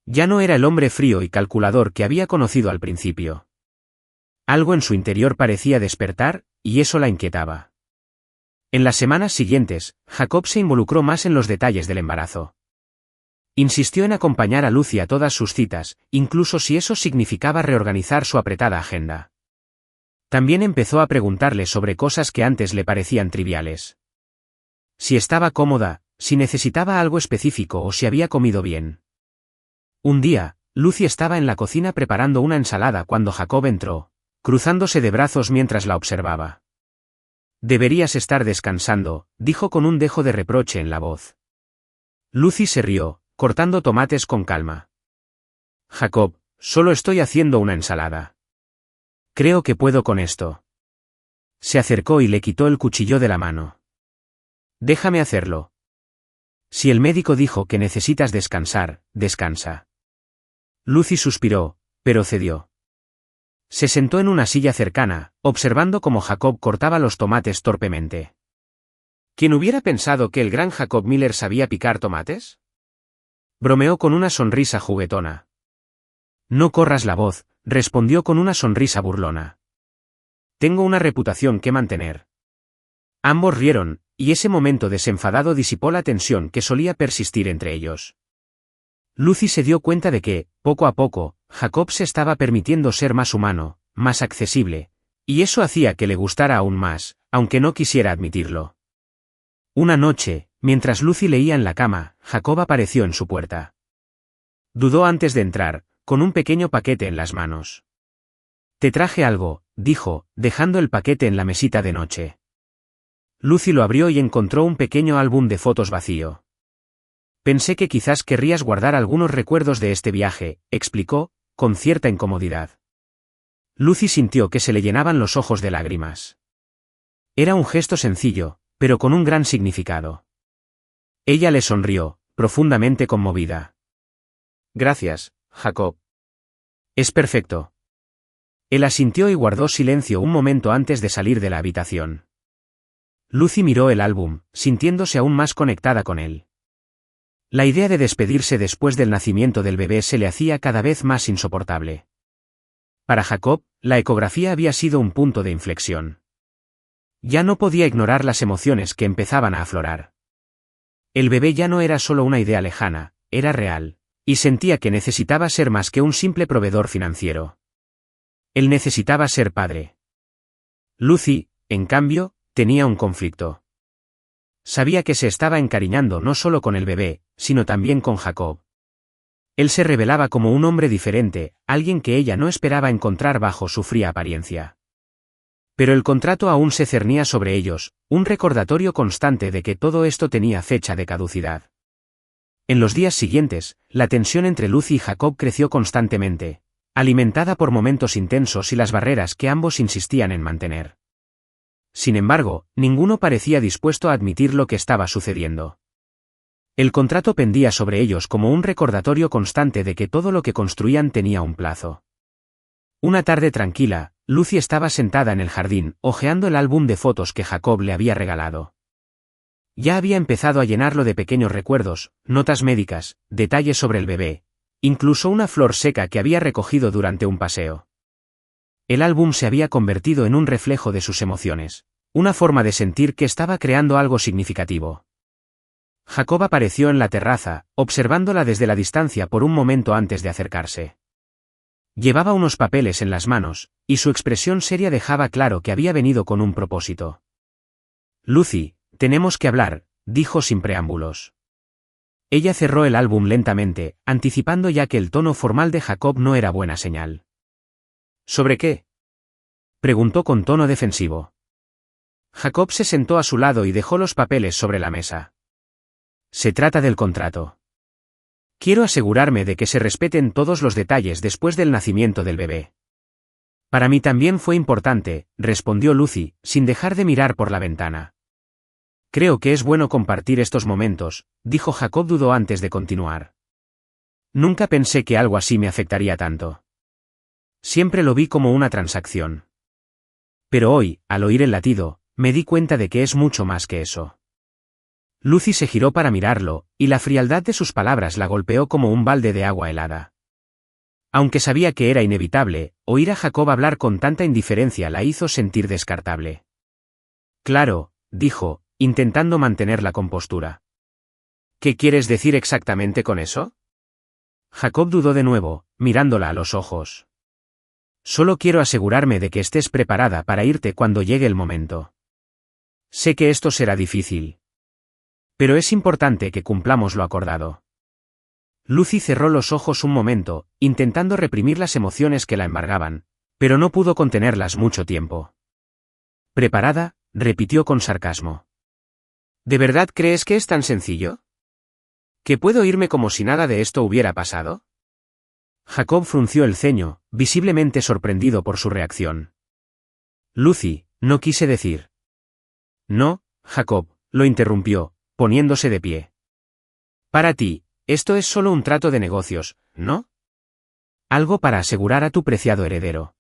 Ya no era el hombre frío y calculador que había conocido al principio. Algo en su interior parecía despertar, y eso la inquietaba. En las semanas siguientes, Jacob se involucró más en los detalles del embarazo. Insistió en acompañar a Lucy a todas sus citas, incluso si eso significaba reorganizar su apretada agenda. También empezó a preguntarle sobre cosas que antes le parecían triviales. Si estaba cómoda, si necesitaba algo específico o si había comido bien. Un día, Lucy estaba en la cocina preparando una ensalada cuando Jacob entró, cruzándose de brazos mientras la observaba. Deberías estar descansando, dijo con un dejo de reproche en la voz. Lucy se rió, cortando tomates con calma. Jacob, solo estoy haciendo una ensalada. Creo que puedo con esto. Se acercó y le quitó el cuchillo de la mano. Déjame hacerlo. Si el médico dijo que necesitas descansar, descansa. Lucy suspiró, pero cedió. Se sentó en una silla cercana, observando cómo Jacob cortaba los tomates torpemente. ¿Quién hubiera pensado que el gran Jacob Miller sabía picar tomates? Bromeó con una sonrisa juguetona. No corras la voz, respondió con una sonrisa burlona. Tengo una reputación que mantener. Ambos rieron, y ese momento desenfadado disipó la tensión que solía persistir entre ellos. Lucy se dio cuenta de que, poco a poco, Jacob se estaba permitiendo ser más humano, más accesible, y eso hacía que le gustara aún más, aunque no quisiera admitirlo. Una noche, mientras Lucy leía en la cama, Jacob apareció en su puerta. Dudó antes de entrar, con un pequeño paquete en las manos. Te traje algo, dijo, dejando el paquete en la mesita de noche. Lucy lo abrió y encontró un pequeño álbum de fotos vacío. Pensé que quizás querrías guardar algunos recuerdos de este viaje, explicó, con cierta incomodidad. Lucy sintió que se le llenaban los ojos de lágrimas. Era un gesto sencillo, pero con un gran significado. Ella le sonrió, profundamente conmovida. Gracias, Jacob. Es perfecto. Él asintió y guardó silencio un momento antes de salir de la habitación. Lucy miró el álbum, sintiéndose aún más conectada con él. La idea de despedirse después del nacimiento del bebé se le hacía cada vez más insoportable. Para Jacob, la ecografía había sido un punto de inflexión. Ya no podía ignorar las emociones que empezaban a aflorar. El bebé ya no era solo una idea lejana, era real, y sentía que necesitaba ser más que un simple proveedor financiero. Él necesitaba ser padre. Lucy, en cambio, tenía un conflicto. Sabía que se estaba encariñando no solo con el bebé, sino también con Jacob. Él se revelaba como un hombre diferente, alguien que ella no esperaba encontrar bajo su fría apariencia. Pero el contrato aún se cernía sobre ellos, un recordatorio constante de que todo esto tenía fecha de caducidad. En los días siguientes, la tensión entre Lucy y Jacob creció constantemente, alimentada por momentos intensos y las barreras que ambos insistían en mantener. Sin embargo, ninguno parecía dispuesto a admitir lo que estaba sucediendo. El contrato pendía sobre ellos como un recordatorio constante de que todo lo que construían tenía un plazo. Una tarde tranquila, Lucy estaba sentada en el jardín, hojeando el álbum de fotos que Jacob le había regalado. Ya había empezado a llenarlo de pequeños recuerdos, notas médicas, detalles sobre el bebé, incluso una flor seca que había recogido durante un paseo. El álbum se había convertido en un reflejo de sus emociones, una forma de sentir que estaba creando algo significativo. Jacob apareció en la terraza, observándola desde la distancia por un momento antes de acercarse. Llevaba unos papeles en las manos, y su expresión seria dejaba claro que había venido con un propósito. Lucy, tenemos que hablar, dijo sin preámbulos. Ella cerró el álbum lentamente, anticipando ya que el tono formal de Jacob no era buena señal. ¿Sobre qué?, preguntó con tono defensivo. Jacob se sentó a su lado y dejó los papeles sobre la mesa. Se trata del contrato. Quiero asegurarme de que se respeten todos los detalles después del nacimiento del bebé. Para mí también fue importante, respondió Lucy, sin dejar de mirar por la ventana. Creo que es bueno compartir estos momentos, dijo Jacob. Dudó antes de continuar. Nunca pensé que algo así me afectaría tanto. Siempre lo vi como una transacción. Pero hoy, al oír el latido, me di cuenta de que es mucho más que eso. Lucy se giró para mirarlo, y la frialdad de sus palabras la golpeó como un balde de agua helada. Aunque sabía que era inevitable, oír a Jacob hablar con tanta indiferencia la hizo sentir descartable. Claro, dijo, intentando mantener la compostura. ¿Qué quieres decir exactamente con eso? Jacob dudó de nuevo, mirándola a los ojos. Solo quiero asegurarme de que estés preparada para irte cuando llegue el momento. Sé que esto será difícil. Pero es importante que cumplamos lo acordado. Lucy cerró los ojos un momento, intentando reprimir las emociones que la embargaban, pero no pudo contenerlas mucho tiempo. ¿Preparada?, repitió con sarcasmo. ¿De verdad crees que es tan sencillo? ¿Que puedo irme como si nada de esto hubiera pasado? Jacob frunció el ceño, visiblemente sorprendido por su reacción. Lucy, no quise decir. No, Jacob, lo interrumpió, poniéndose de pie. Para ti, esto es solo un trato de negocios, ¿no? Algo para asegurar a tu preciado heredero.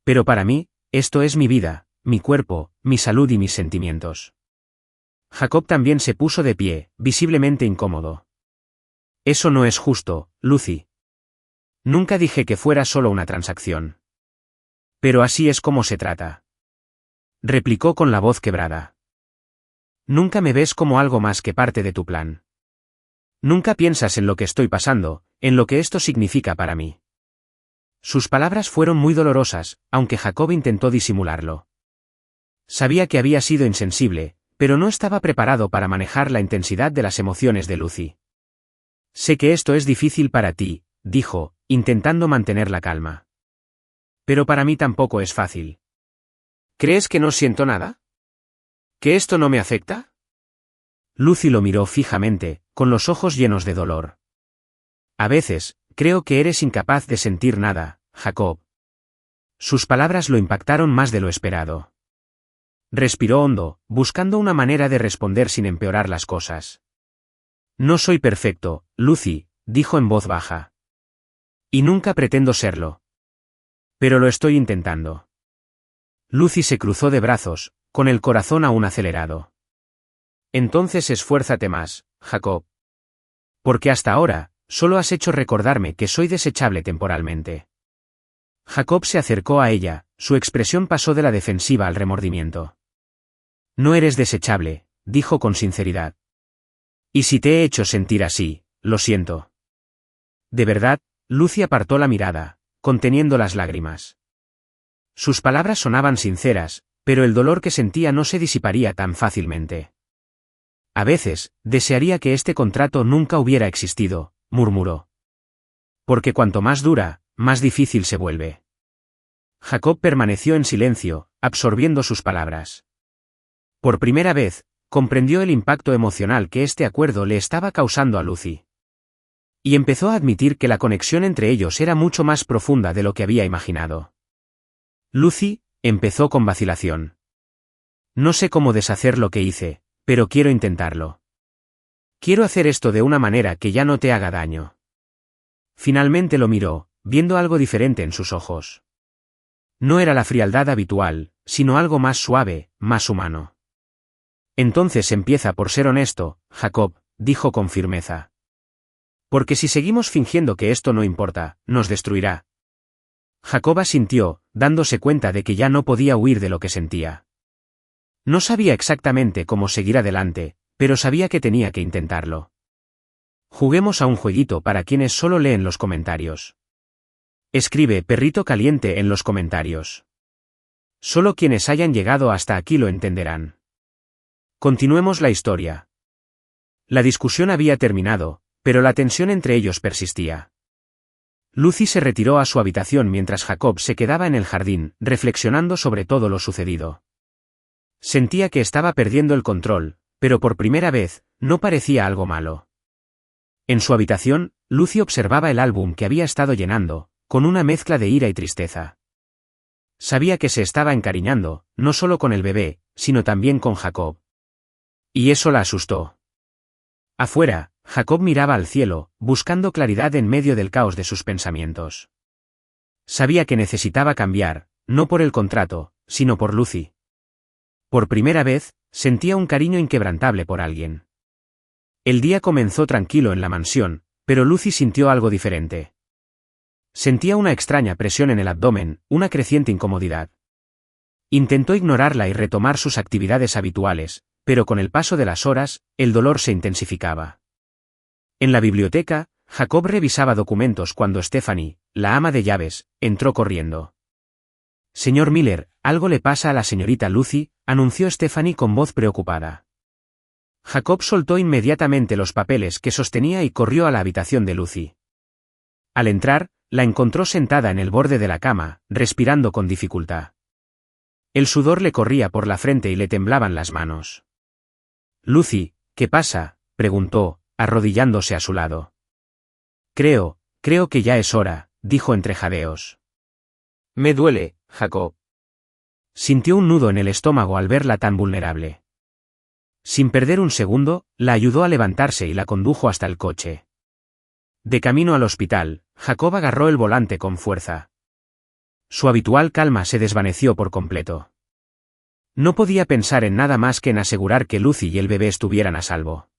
Pero para mí, esto es mi vida, mi cuerpo, mi salud y mis sentimientos. Jacob también se puso de pie, visiblemente incómodo. Eso no es justo, Lucy. Nunca dije que fuera solo una transacción. Pero así es como se trata. Replicó con la voz quebrada. Nunca me ves como algo más que parte de tu plan. Nunca piensas en lo que estoy pasando, en lo que esto significa para mí. Sus palabras fueron muy dolorosas, aunque Jacob intentó disimularlo. Sabía que había sido insensible, pero no estaba preparado para manejar la intensidad de las emociones de Lucy. Sé que esto es difícil para ti, dijo, intentando mantener la calma. Pero para mí tampoco es fácil. ¿Crees que no siento nada? ¿Que esto no me afecta? Lucy lo miró fijamente, con los ojos llenos de dolor. A veces, creo que eres incapaz de sentir nada, Jacob. Sus palabras lo impactaron más de lo esperado. Respiró hondo, buscando una manera de responder sin empeorar las cosas. No soy perfecto, Lucy, dijo en voz baja. Y nunca pretendo serlo. Pero lo estoy intentando. Lucy se cruzó de brazos, con el corazón aún acelerado. Entonces esfuérzate más, Jacob. Porque hasta ahora, solo has hecho recordarme que soy desechable temporalmente. Jacob se acercó a ella, su expresión pasó de la defensiva al remordimiento. No eres desechable, dijo con sinceridad. Y si te he hecho sentir así, lo siento. De verdad, Lucy apartó la mirada, conteniendo las lágrimas. Sus palabras sonaban sinceras, pero el dolor que sentía no se disiparía tan fácilmente. A veces, desearía que este contrato nunca hubiera existido, murmuró. Porque cuanto más dura, más difícil se vuelve. Jacob permaneció en silencio, absorbiendo sus palabras. Por primera vez, comprendió el impacto emocional que este acuerdo le estaba causando a Lucy. Y empezó a admitir que la conexión entre ellos era mucho más profunda de lo que había imaginado. Lucy, empezó con vacilación. No sé cómo deshacer lo que hice, pero quiero intentarlo. Quiero hacer esto de una manera que ya no te haga daño. Finalmente lo miró, viendo algo diferente en sus ojos. No era la frialdad habitual, sino algo más suave, más humano. Entonces empieza por ser honesto, Jacob, dijo con firmeza. Porque si seguimos fingiendo que esto no importa, nos destruirá. Jacob asintió, dándose cuenta de que ya no podía huir de lo que sentía. No sabía exactamente cómo seguir adelante, pero sabía que tenía que intentarlo. Juguemos a un jueguito para quienes solo leen los comentarios. Escribe perrito caliente en los comentarios. Solo quienes hayan llegado hasta aquí lo entenderán. Continuemos la historia. La discusión había terminado, pero la tensión entre ellos persistía. Lucy se retiró a su habitación mientras Jacob se quedaba en el jardín, reflexionando sobre todo lo sucedido. Sentía que estaba perdiendo el control, pero por primera vez, no parecía algo malo. En su habitación, Lucy observaba el álbum que había estado llenando, con una mezcla de ira y tristeza. Sabía que se estaba encariñando, no solo con el bebé, sino también con Jacob. Y eso la asustó. Afuera, Jacob miraba al cielo, buscando claridad en medio del caos de sus pensamientos. Sabía que necesitaba cambiar, no por el contrato, sino por Lucy. Por primera vez, sentía un cariño inquebrantable por alguien. El día comenzó tranquilo en la mansión, pero Lucy sintió algo diferente. Sentía una extraña presión en el abdomen, una creciente incomodidad. Intentó ignorarla y retomar sus actividades habituales, pero con el paso de las horas, el dolor se intensificaba. En la biblioteca, Jacob revisaba documentos cuando Stephanie, la ama de llaves, entró corriendo. Señor Miller, algo le pasa a la señorita Lucy, anunció Stephanie con voz preocupada. Jacob soltó inmediatamente los papeles que sostenía y corrió a la habitación de Lucy. Al entrar, la encontró sentada en el borde de la cama, respirando con dificultad. El sudor le corría por la frente y le temblaban las manos. Lucy, ¿qué pasa?, preguntó, arrodillándose a su lado. Creo que ya es hora, dijo entre jadeos. Me duele, Jacob. Sintió un nudo en el estómago al verla tan vulnerable. Sin perder un segundo, la ayudó a levantarse y la condujo hasta el coche. De camino al hospital, Jacob agarró el volante con fuerza. Su habitual calma se desvaneció por completo. No podía pensar en nada más que en asegurar que Lucy y el bebé estuvieran a salvo.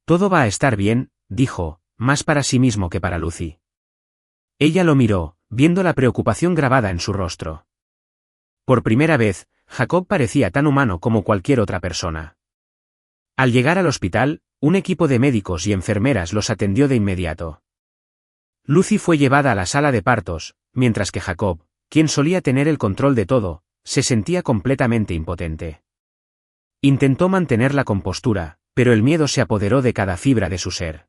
Todo va a estar bien, dijo, más para sí mismo que para Lucy. Ella lo miró, viendo la preocupación grabada en su rostro. Por primera vez, Jacob parecía tan humano como cualquier otra persona. Al llegar al hospital, un equipo de médicos y enfermeras los atendió de inmediato. Lucy fue llevada a la sala de partos, mientras que Jacob, quien solía tener el control de todo, se sentía completamente impotente. Intentó mantener la compostura, pero el miedo se apoderó de cada fibra de su ser.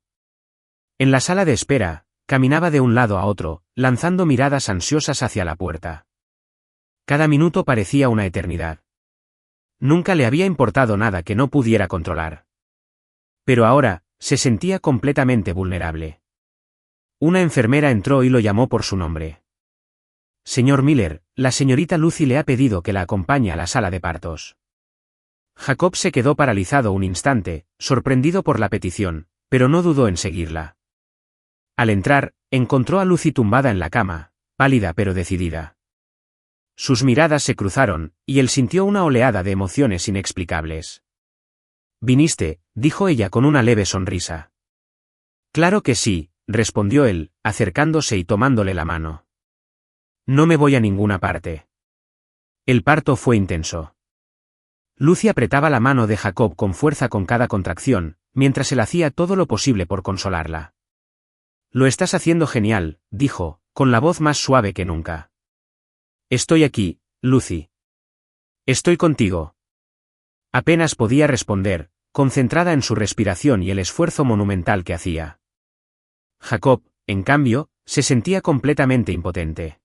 En la sala de espera, caminaba de un lado a otro, lanzando miradas ansiosas hacia la puerta. Cada minuto parecía una eternidad. Nunca le había importado nada que no pudiera controlar. Pero ahora, se sentía completamente vulnerable. Una enfermera entró y lo llamó por su nombre. Señor Miller, la señorita Lucy le ha pedido que la acompañe a la sala de partos. Jacob se quedó paralizado un instante, sorprendido por la petición, pero no dudó en seguirla. Al entrar, encontró a Lucy tumbada en la cama, pálida pero decidida. Sus miradas se cruzaron, y él sintió una oleada de emociones inexplicables. «¿Viniste?», dijo ella con una leve sonrisa. «Claro que sí», respondió él, acercándose y tomándole la mano. «No me voy a ninguna parte». El parto fue intenso. Lucy apretaba la mano de Jacob con fuerza con cada contracción, mientras él hacía todo lo posible por consolarla. «Lo estás haciendo genial», dijo, con la voz más suave que nunca. «Estoy aquí, Lucy. Estoy contigo». Apenas podía responder, concentrada en su respiración y el esfuerzo monumental que hacía. Jacob, en cambio, se sentía completamente impotente.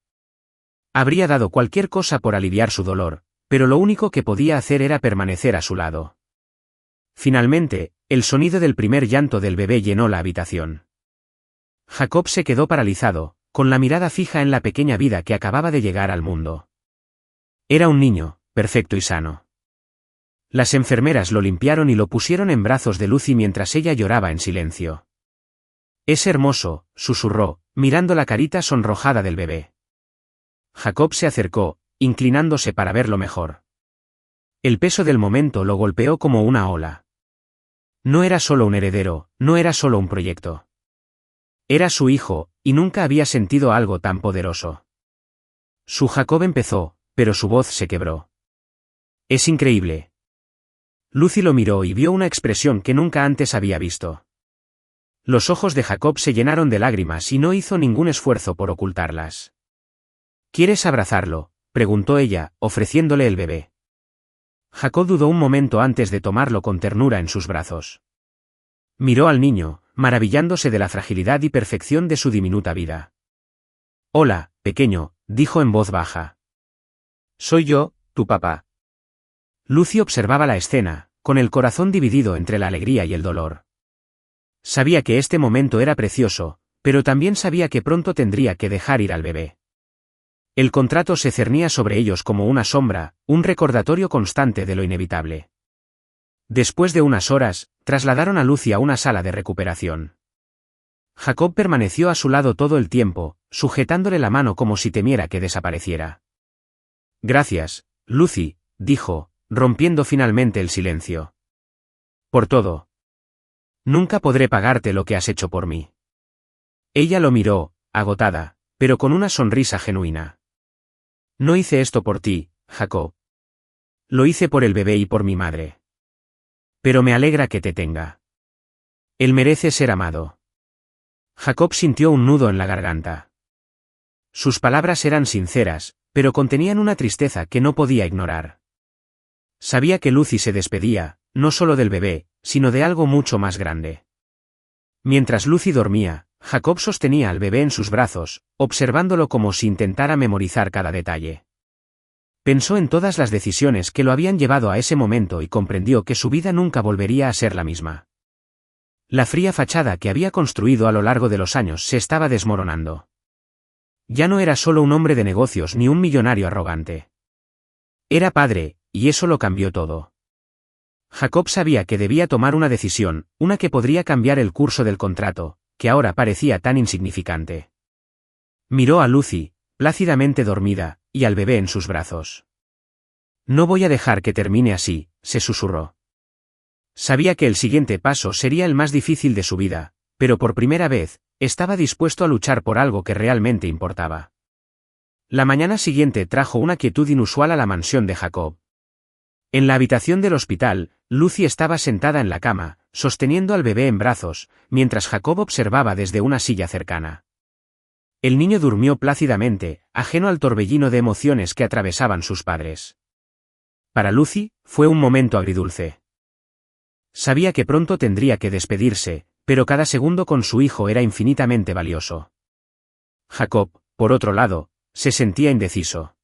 Habría dado cualquier cosa por aliviar su dolor, pero lo único que podía hacer era permanecer a su lado. Finalmente, el sonido del primer llanto del bebé llenó la habitación. Jacob se quedó paralizado, con la mirada fija en la pequeña vida que acababa de llegar al mundo. Era un niño, perfecto y sano. Las enfermeras lo limpiaron y lo pusieron en brazos de Lucy mientras ella lloraba en silencio. «Es hermoso», susurró, mirando la carita sonrojada del bebé. Jacob se acercó, inclinándose para verlo mejor. El peso del momento lo golpeó como una ola. No era solo un heredero, no era solo un proyecto. Era su hijo, y nunca había sentido algo tan poderoso. Su Jacob empezó, pero su voz se quebró. «Es increíble». Lucy lo miró y vio una expresión que nunca antes había visto. Los ojos de Jacob se llenaron de lágrimas y no hizo ningún esfuerzo por ocultarlas. «¿Quieres abrazarlo?», preguntó ella, ofreciéndole el bebé. Jacob dudó un momento antes de tomarlo con ternura en sus brazos. Miró al niño, maravillándose de la fragilidad y perfección de su diminuta vida. «Hola, pequeño», dijo en voz baja. «Soy yo, tu papá». Lucy observaba la escena, con el corazón dividido entre la alegría y el dolor. Sabía que este momento era precioso, pero también sabía que pronto tendría que dejar ir al bebé. El contrato se cernía sobre ellos como una sombra, un recordatorio constante de lo inevitable. Después de unas horas, trasladaron a Lucy a una sala de recuperación. Jacob permaneció a su lado todo el tiempo, sujetándole la mano como si temiera que desapareciera. Gracias, Lucy, dijo, rompiendo finalmente el silencio. Por todo. Nunca podré pagarte lo que has hecho por mí. Ella lo miró, agotada, pero con una sonrisa genuina. No hice esto por ti, Jacob. Lo hice por el bebé y por mi madre. Pero me alegra que te tenga. Él merece ser amado. Jacob sintió un nudo en la garganta. Sus palabras eran sinceras, pero contenían una tristeza que no podía ignorar. Sabía que Lucy se despedía, no solo del bebé, sino de algo mucho más grande. Mientras Lucy dormía, Jacob sostenía al bebé en sus brazos, observándolo como si intentara memorizar cada detalle. Pensó en todas las decisiones que lo habían llevado a ese momento y comprendió que su vida nunca volvería a ser la misma. La fría fachada que había construido a lo largo de los años se estaba desmoronando. Ya no era solo un hombre de negocios ni un millonario arrogante. Era padre, y eso lo cambió todo. Jacob sabía que debía tomar una decisión, una que podría cambiar el curso del contrato, que ahora parecía tan insignificante. Miró a Lucy, plácidamente dormida, y al bebé en sus brazos. No voy a dejar que termine así, se susurró. Sabía que el siguiente paso sería el más difícil de su vida, pero por primera vez, estaba dispuesto a luchar por algo que realmente importaba. La mañana siguiente trajo una quietud inusual a la mansión de Jacob. En la habitación del hospital, Lucy estaba sentada en la cama, sosteniendo al bebé en brazos, mientras Jacob observaba desde una silla cercana. El niño durmió plácidamente, ajeno al torbellino de emociones que atravesaban sus padres. Para Lucy, fue un momento agridulce. Sabía que pronto tendría que despedirse, pero cada segundo con su hijo era infinitamente valioso. Jacob, por otro lado, se sentía indeciso.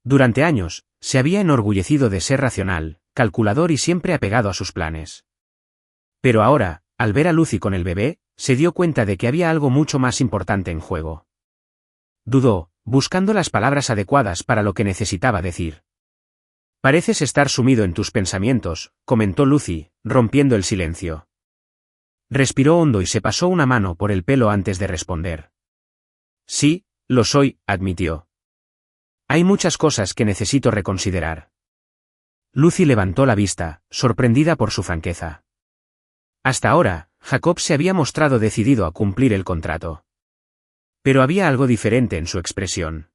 Durante años, se había enorgullecido de ser racional, calculador y siempre apegado a sus planes. Pero ahora, al ver a Lucy con el bebé, se dio cuenta de que había algo mucho más importante en juego. Dudó, buscando las palabras adecuadas para lo que necesitaba decir. Pareces estar sumido en tus pensamientos, comentó Lucy, rompiendo el silencio. Respiró hondo y se pasó una mano por el pelo antes de responder. Sí, lo soy, admitió. Hay muchas cosas que necesito reconsiderar. Lucy levantó la vista, sorprendida por su franqueza. Hasta ahora, Jacob se había mostrado decidido a cumplir el contrato. Pero había algo diferente en su expresión.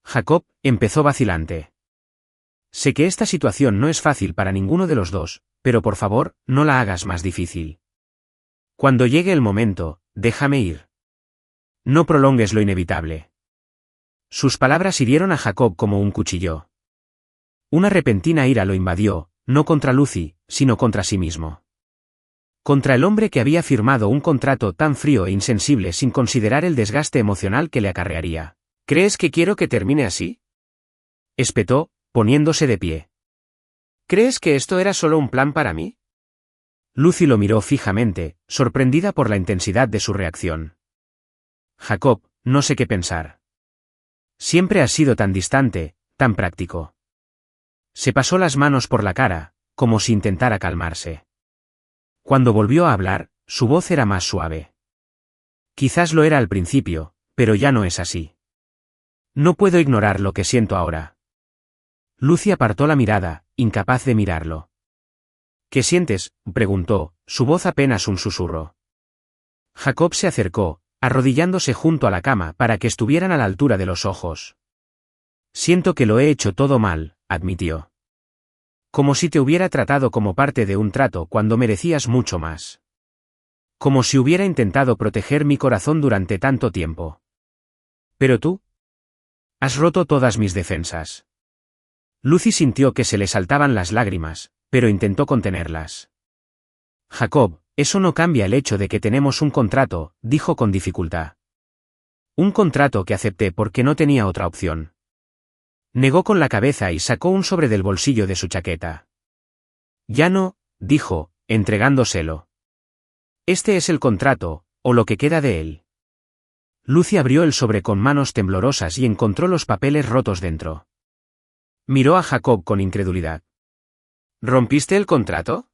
Jacob empezó vacilante. Sé que esta situación no es fácil para ninguno de los dos, pero por favor, no la hagas más difícil. Cuando llegue el momento, déjame ir. No prolongues lo inevitable. Sus palabras hirieron a Jacob como un cuchillo. Una repentina ira lo invadió, no contra Lucy, sino contra sí mismo. Contra el hombre que había firmado un contrato tan frío e insensible sin considerar el desgaste emocional que le acarrearía. ¿Crees que quiero que termine así?, espetó, poniéndose de pie. ¿Crees que esto era solo un plan para mí? Lucy lo miró fijamente, sorprendida por la intensidad de su reacción. Jacob, no sé qué pensar. Siempre has sido tan distante, tan práctico. Se pasó las manos por la cara, como si intentara calmarse. Cuando volvió a hablar, su voz era más suave. Quizás lo era al principio, pero ya no es así. No puedo ignorar lo que siento ahora. Lucy apartó la mirada, incapaz de mirarlo. ¿Qué sientes?, preguntó, su voz apenas un susurro. Jacob se acercó, arrodillándose junto a la cama para que estuvieran a la altura de los ojos. Siento que lo he hecho todo mal, admitió. Como si te hubiera tratado como parte de un trato cuando merecías mucho más. Como si hubiera intentado proteger mi corazón durante tanto tiempo. Pero tú has roto todas mis defensas. Lucy sintió que se le saltaban las lágrimas, pero intentó contenerlas. Jacob, eso no cambia el hecho de que tenemos un contrato, dijo con dificultad. Un contrato que acepté porque no tenía otra opción. Negó con la cabeza y sacó un sobre del bolsillo de su chaqueta. Ya no, dijo, entregándoselo. Este es el contrato, o lo que queda de él. Lucy abrió el sobre con manos temblorosas y encontró los papeles rotos dentro. Miró a Jacob con incredulidad. ¿Rompiste el contrato?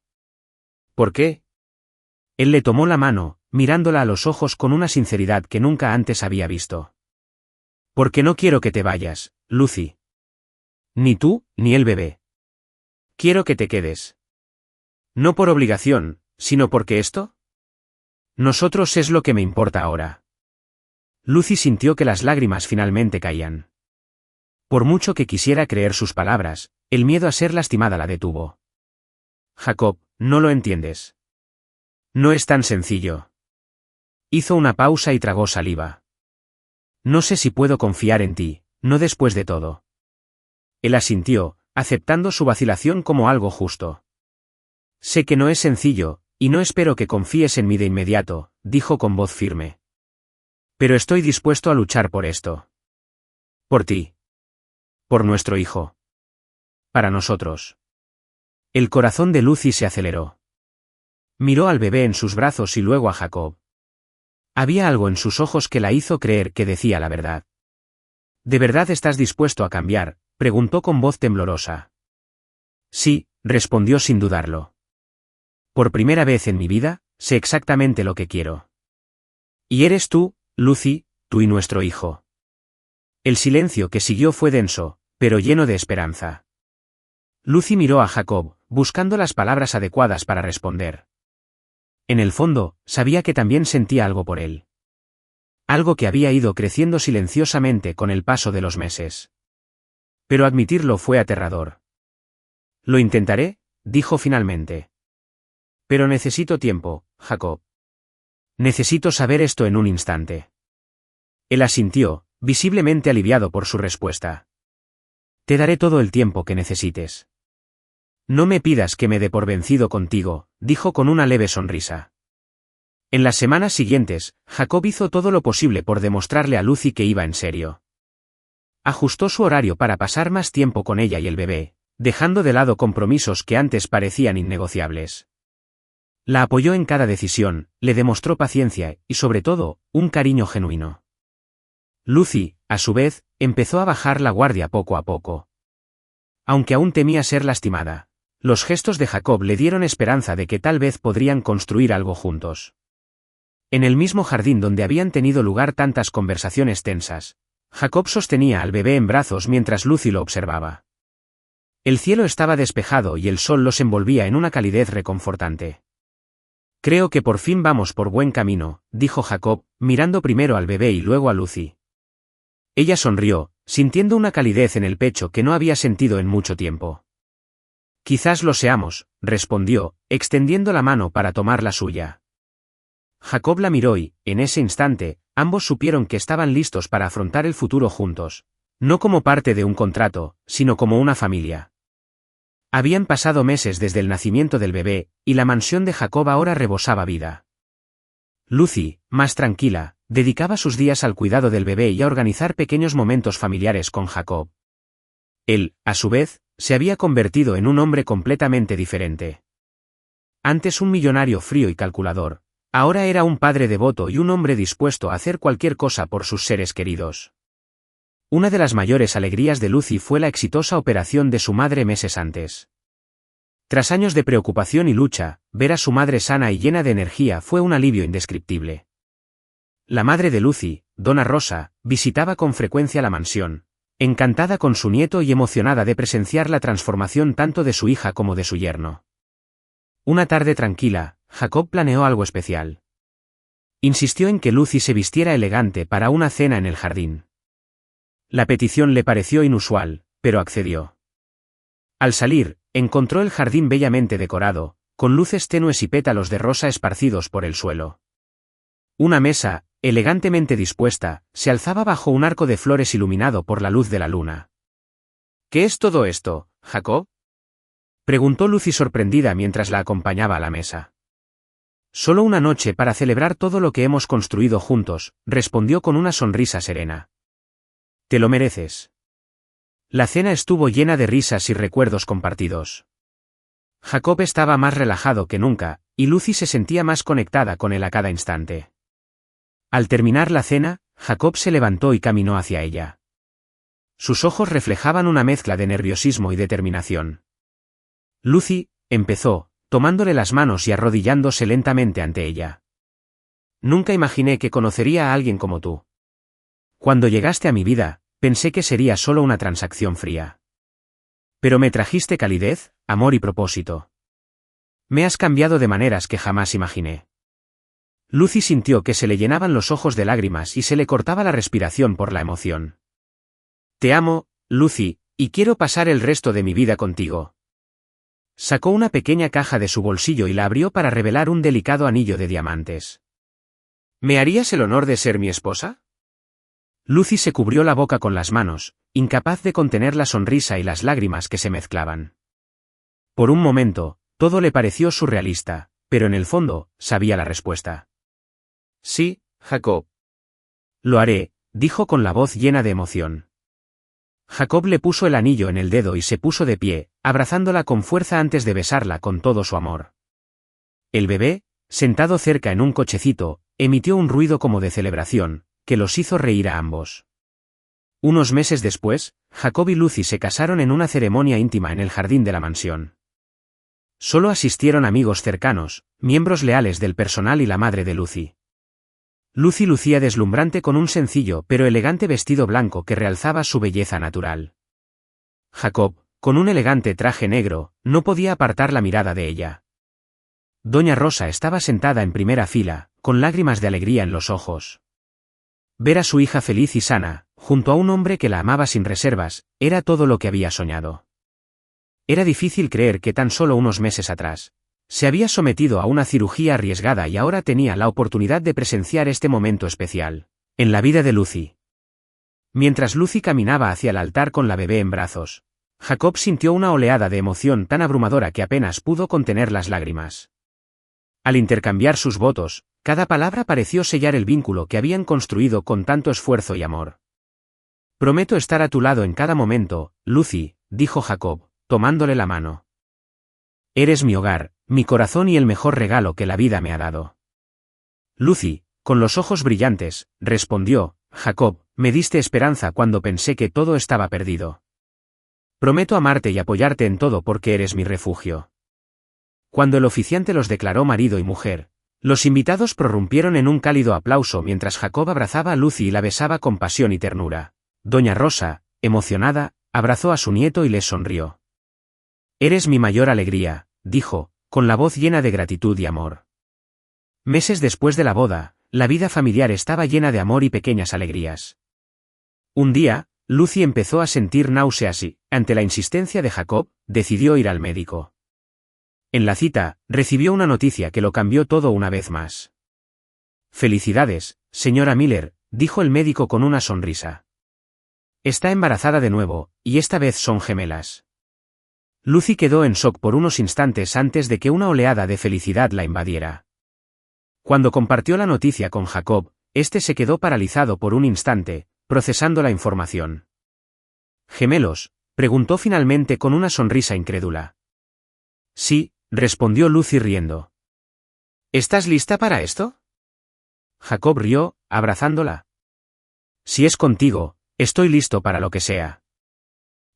¿Por qué? Él le tomó la mano, mirándola a los ojos con una sinceridad que nunca antes había visto. Porque no quiero que te vayas, Lucy. Ni tú, ni el bebé. Quiero que te quedes. No por obligación, sino porque esto. Nosotros es lo que me importa ahora. Lucy sintió que las lágrimas finalmente caían. Por mucho que quisiera creer sus palabras, el miedo a ser lastimada la detuvo. Jacob, no lo entiendes. No es tan sencillo. Hizo una pausa y tragó saliva. No sé si puedo confiar en ti, no después de todo. Él asintió, aceptando su vacilación como algo justo. Sé que no es sencillo, y no espero que confíes en mí de inmediato, dijo con voz firme. Pero estoy dispuesto a luchar por esto. Por ti. Por nuestro hijo. Para nosotros. El corazón de Lucy se aceleró. Miró al bebé en sus brazos y luego a Jacob. Había algo en sus ojos que la hizo creer que decía la verdad. ¿De verdad estás dispuesto a cambiar?, preguntó con voz temblorosa. Sí, respondió sin dudarlo. Por primera vez en mi vida, sé exactamente lo que quiero. Y eres tú, Lucy, tú y nuestro hijo. El silencio que siguió fue denso, pero lleno de esperanza. Lucy miró a Jacob, buscando las palabras adecuadas para responder. En el fondo, sabía que también sentía algo por él. Algo que había ido creciendo silenciosamente con el paso de los meses. Pero admitirlo fue aterrador. Lo intentaré, dijo finalmente. Pero necesito tiempo, Jacob. Necesito saber esto en un instante. Él asintió, visiblemente aliviado por su respuesta. Te daré todo el tiempo que necesites. No me pidas que me dé por vencido contigo, dijo con una leve sonrisa. En las semanas siguientes, Jacob hizo todo lo posible por demostrarle a Lucy que iba en serio. Ajustó su horario para pasar más tiempo con ella y el bebé, dejando de lado compromisos que antes parecían innegociables. La apoyó en cada decisión, le demostró paciencia y, sobre todo, un cariño genuino. Lucy, a su vez, empezó a bajar la guardia poco a poco. Aunque aún temía ser lastimada, los gestos de Jacob le dieron esperanza de que tal vez podrían construir algo juntos. En el mismo jardín donde habían tenido lugar tantas conversaciones tensas, Jacob sostenía al bebé en brazos mientras Lucy lo observaba. El cielo estaba despejado y el sol los envolvía en una calidez reconfortante. Creo que por fin vamos por buen camino, dijo Jacob, mirando primero al bebé y luego a Lucy. Ella sonrió, sintiendo una calidez en el pecho que no había sentido en mucho tiempo. Quizás lo seamos, respondió, extendiendo la mano para tomar la suya. Jacob la miró y, en ese instante, ambos supieron que estaban listos para afrontar el futuro juntos, no como parte de un contrato, sino como una familia. Habían pasado meses desde el nacimiento del bebé, y la mansión de Jacob ahora rebosaba vida. Lucy, más tranquila, dedicaba sus días al cuidado del bebé y a organizar pequeños momentos familiares con Jacob. Él, a su vez, se había convertido en un hombre completamente diferente. Antes un millonario frío y calculador, ahora era un padre devoto y un hombre dispuesto a hacer cualquier cosa por sus seres queridos. Una de las mayores alegrías de Lucy fue la exitosa operación de su madre meses antes. Tras años de preocupación y lucha, ver a su madre sana y llena de energía fue un alivio indescriptible. La madre de Lucy, Donna Rosa, visitaba con frecuencia la mansión, encantada con su nieto y emocionada de presenciar la transformación tanto de su hija como de su yerno. Una tarde tranquila, Jacob planeó algo especial. Insistió en que Lucy se vistiera elegante para una cena en el jardín. La petición le pareció inusual, pero accedió. Al salir, encontró el jardín bellamente decorado, con luces tenues y pétalos de rosa esparcidos por el suelo. Una mesa, elegantemente dispuesta, se alzaba bajo un arco de flores iluminado por la luz de la luna. ¿Qué es todo esto, Jacob?, preguntó Lucy sorprendida mientras la acompañaba a la mesa. Solo una noche para celebrar todo lo que hemos construido juntos, respondió con una sonrisa serena. Te lo mereces. La cena estuvo llena de risas y recuerdos compartidos. Jacob estaba más relajado que nunca, y Lucy se sentía más conectada con él a cada instante. Al terminar la cena, Jacob se levantó y caminó hacia ella. Sus ojos reflejaban una mezcla de nerviosismo y determinación. Lucy, empezó, tomándole las manos y arrodillándose lentamente ante ella. Nunca imaginé que conocería a alguien como tú. Cuando llegaste a mi vida, pensé que sería solo una transacción fría. Pero me trajiste calidez, amor y propósito. Me has cambiado de maneras que jamás imaginé. Lucy sintió que se le llenaban los ojos de lágrimas y se le cortaba la respiración por la emoción. Te amo, Lucy, y quiero pasar el resto de mi vida contigo. Sacó una pequeña caja de su bolsillo y la abrió para revelar un delicado anillo de diamantes. ¿Me harías el honor de ser mi esposa? Lucy se cubrió la boca con las manos, incapaz de contener la sonrisa y las lágrimas que se mezclaban. Por un momento, todo le pareció surrealista, pero en el fondo, sabía la respuesta. Sí, Jacob. Lo haré, dijo con la voz llena de emoción. Jacob le puso el anillo en el dedo y se puso de pie, abrazándola con fuerza antes de besarla con todo su amor. El bebé, sentado cerca en un cochecito, emitió un ruido como de celebración, que los hizo reír a ambos. Unos meses después, Jacob y Lucy se casaron en una ceremonia íntima en el jardín de la mansión. Solo asistieron amigos cercanos, miembros leales del personal y la madre de Lucy. Lucy lucía deslumbrante con un sencillo pero elegante vestido blanco que realzaba su belleza natural. Jacob, con un elegante traje negro, no podía apartar la mirada de ella. Doña Rosa estaba sentada en primera fila, con lágrimas de alegría en los ojos. Ver a su hija feliz y sana, junto a un hombre que la amaba sin reservas, era todo lo que había soñado. Era difícil creer que tan solo unos meses atrás, se había sometido a una cirugía arriesgada y ahora tenía la oportunidad de presenciar este momento especial, en la vida de Lucy. Mientras Lucy caminaba hacia el altar con la bebé en brazos, Jacob sintió una oleada de emoción tan abrumadora que apenas pudo contener las lágrimas. Al intercambiar sus votos, cada palabra pareció sellar el vínculo que habían construido con tanto esfuerzo y amor. Prometo estar a tu lado en cada momento, Lucy, dijo Jacob, tomándole la mano. Eres mi hogar, mi corazón y el mejor regalo que la vida me ha dado. Lucy, con los ojos brillantes, respondió, Jacob, me diste esperanza cuando pensé que todo estaba perdido. Prometo amarte y apoyarte en todo porque eres mi refugio. Cuando el oficiante los declaró marido y mujer, los invitados prorrumpieron en un cálido aplauso mientras Jacob abrazaba a Lucy y la besaba con pasión y ternura. Doña Rosa, emocionada, abrazó a su nieto y les sonrió. Eres mi mayor alegría, dijo, con la voz llena de gratitud y amor. Meses después de la boda, la vida familiar estaba llena de amor y pequeñas alegrías. Un día, Lucy empezó a sentir náuseas y, ante la insistencia de Jacob, decidió ir al médico. En la cita, recibió una noticia que lo cambió todo una vez más. Felicidades, señora Miller, dijo el médico con una sonrisa. Está embarazada de nuevo, y esta vez son gemelas. Lucy quedó en shock por unos instantes antes de que una oleada de felicidad la invadiera. Cuando compartió la noticia con Jacob, este se quedó paralizado por un instante, procesando la información. ¿Gemelos?, preguntó finalmente con una sonrisa incrédula. Sí, respondió Lucy riendo. ¿Estás lista para esto? Jacob rió, abrazándola. Si es contigo, estoy listo para lo que sea.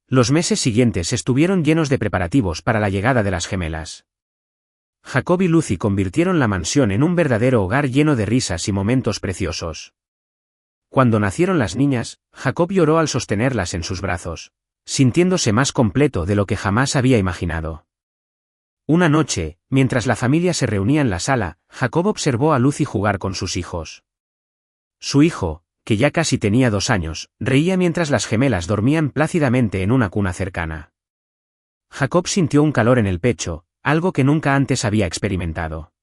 Los meses siguientes estuvieron llenos de preparativos para la llegada de las gemelas. Jacob y Lucy convirtieron la mansión en un verdadero hogar lleno de risas y momentos preciosos. Cuando nacieron las niñas, Jacob lloró al sostenerlas en sus brazos, sintiéndose más completo de lo que jamás había imaginado. Una noche, mientras la familia se reunía en la sala, Jacob observó a Lucy jugar con sus hijos. Su hijo, que ya casi tenía 2 años, reía mientras las gemelas dormían plácidamente en una cuna cercana. Jacob sintió un calor en el pecho, algo que nunca antes había experimentado.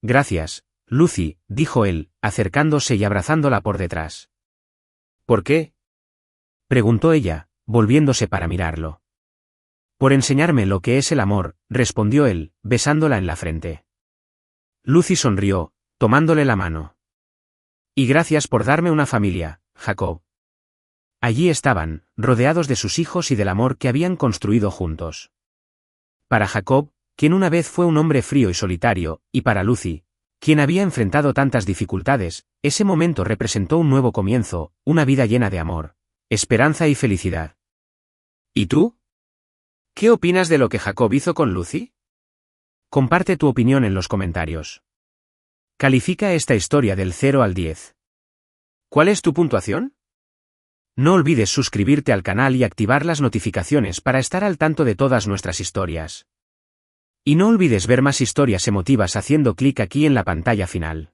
Gracias, Lucy, dijo él, acercándose y abrazándola por detrás. ¿Por qué?, preguntó ella, volviéndose para mirarlo. Por enseñarme lo que es el amor, respondió él, besándola en la frente. Lucy sonrió, tomándole la mano. Y gracias por darme una familia, Jacob. Allí estaban, rodeados de sus hijos y del amor que habían construido juntos. Para Jacob, quien una vez fue un hombre frío y solitario, y para Lucy, Quien había enfrentado tantas dificultades, ese momento representó un nuevo comienzo, una vida llena de amor, esperanza y felicidad. ¿Y tú? ¿Qué opinas de lo que Jacob hizo con Lucy? Comparte tu opinión en los comentarios. Califica esta historia del 0 al 10. ¿Cuál es tu puntuación? No olvides suscribirte al canal y activar las notificaciones para estar al tanto de todas nuestras historias. Y no olvides ver más historias emotivas haciendo clic aquí en la pantalla final.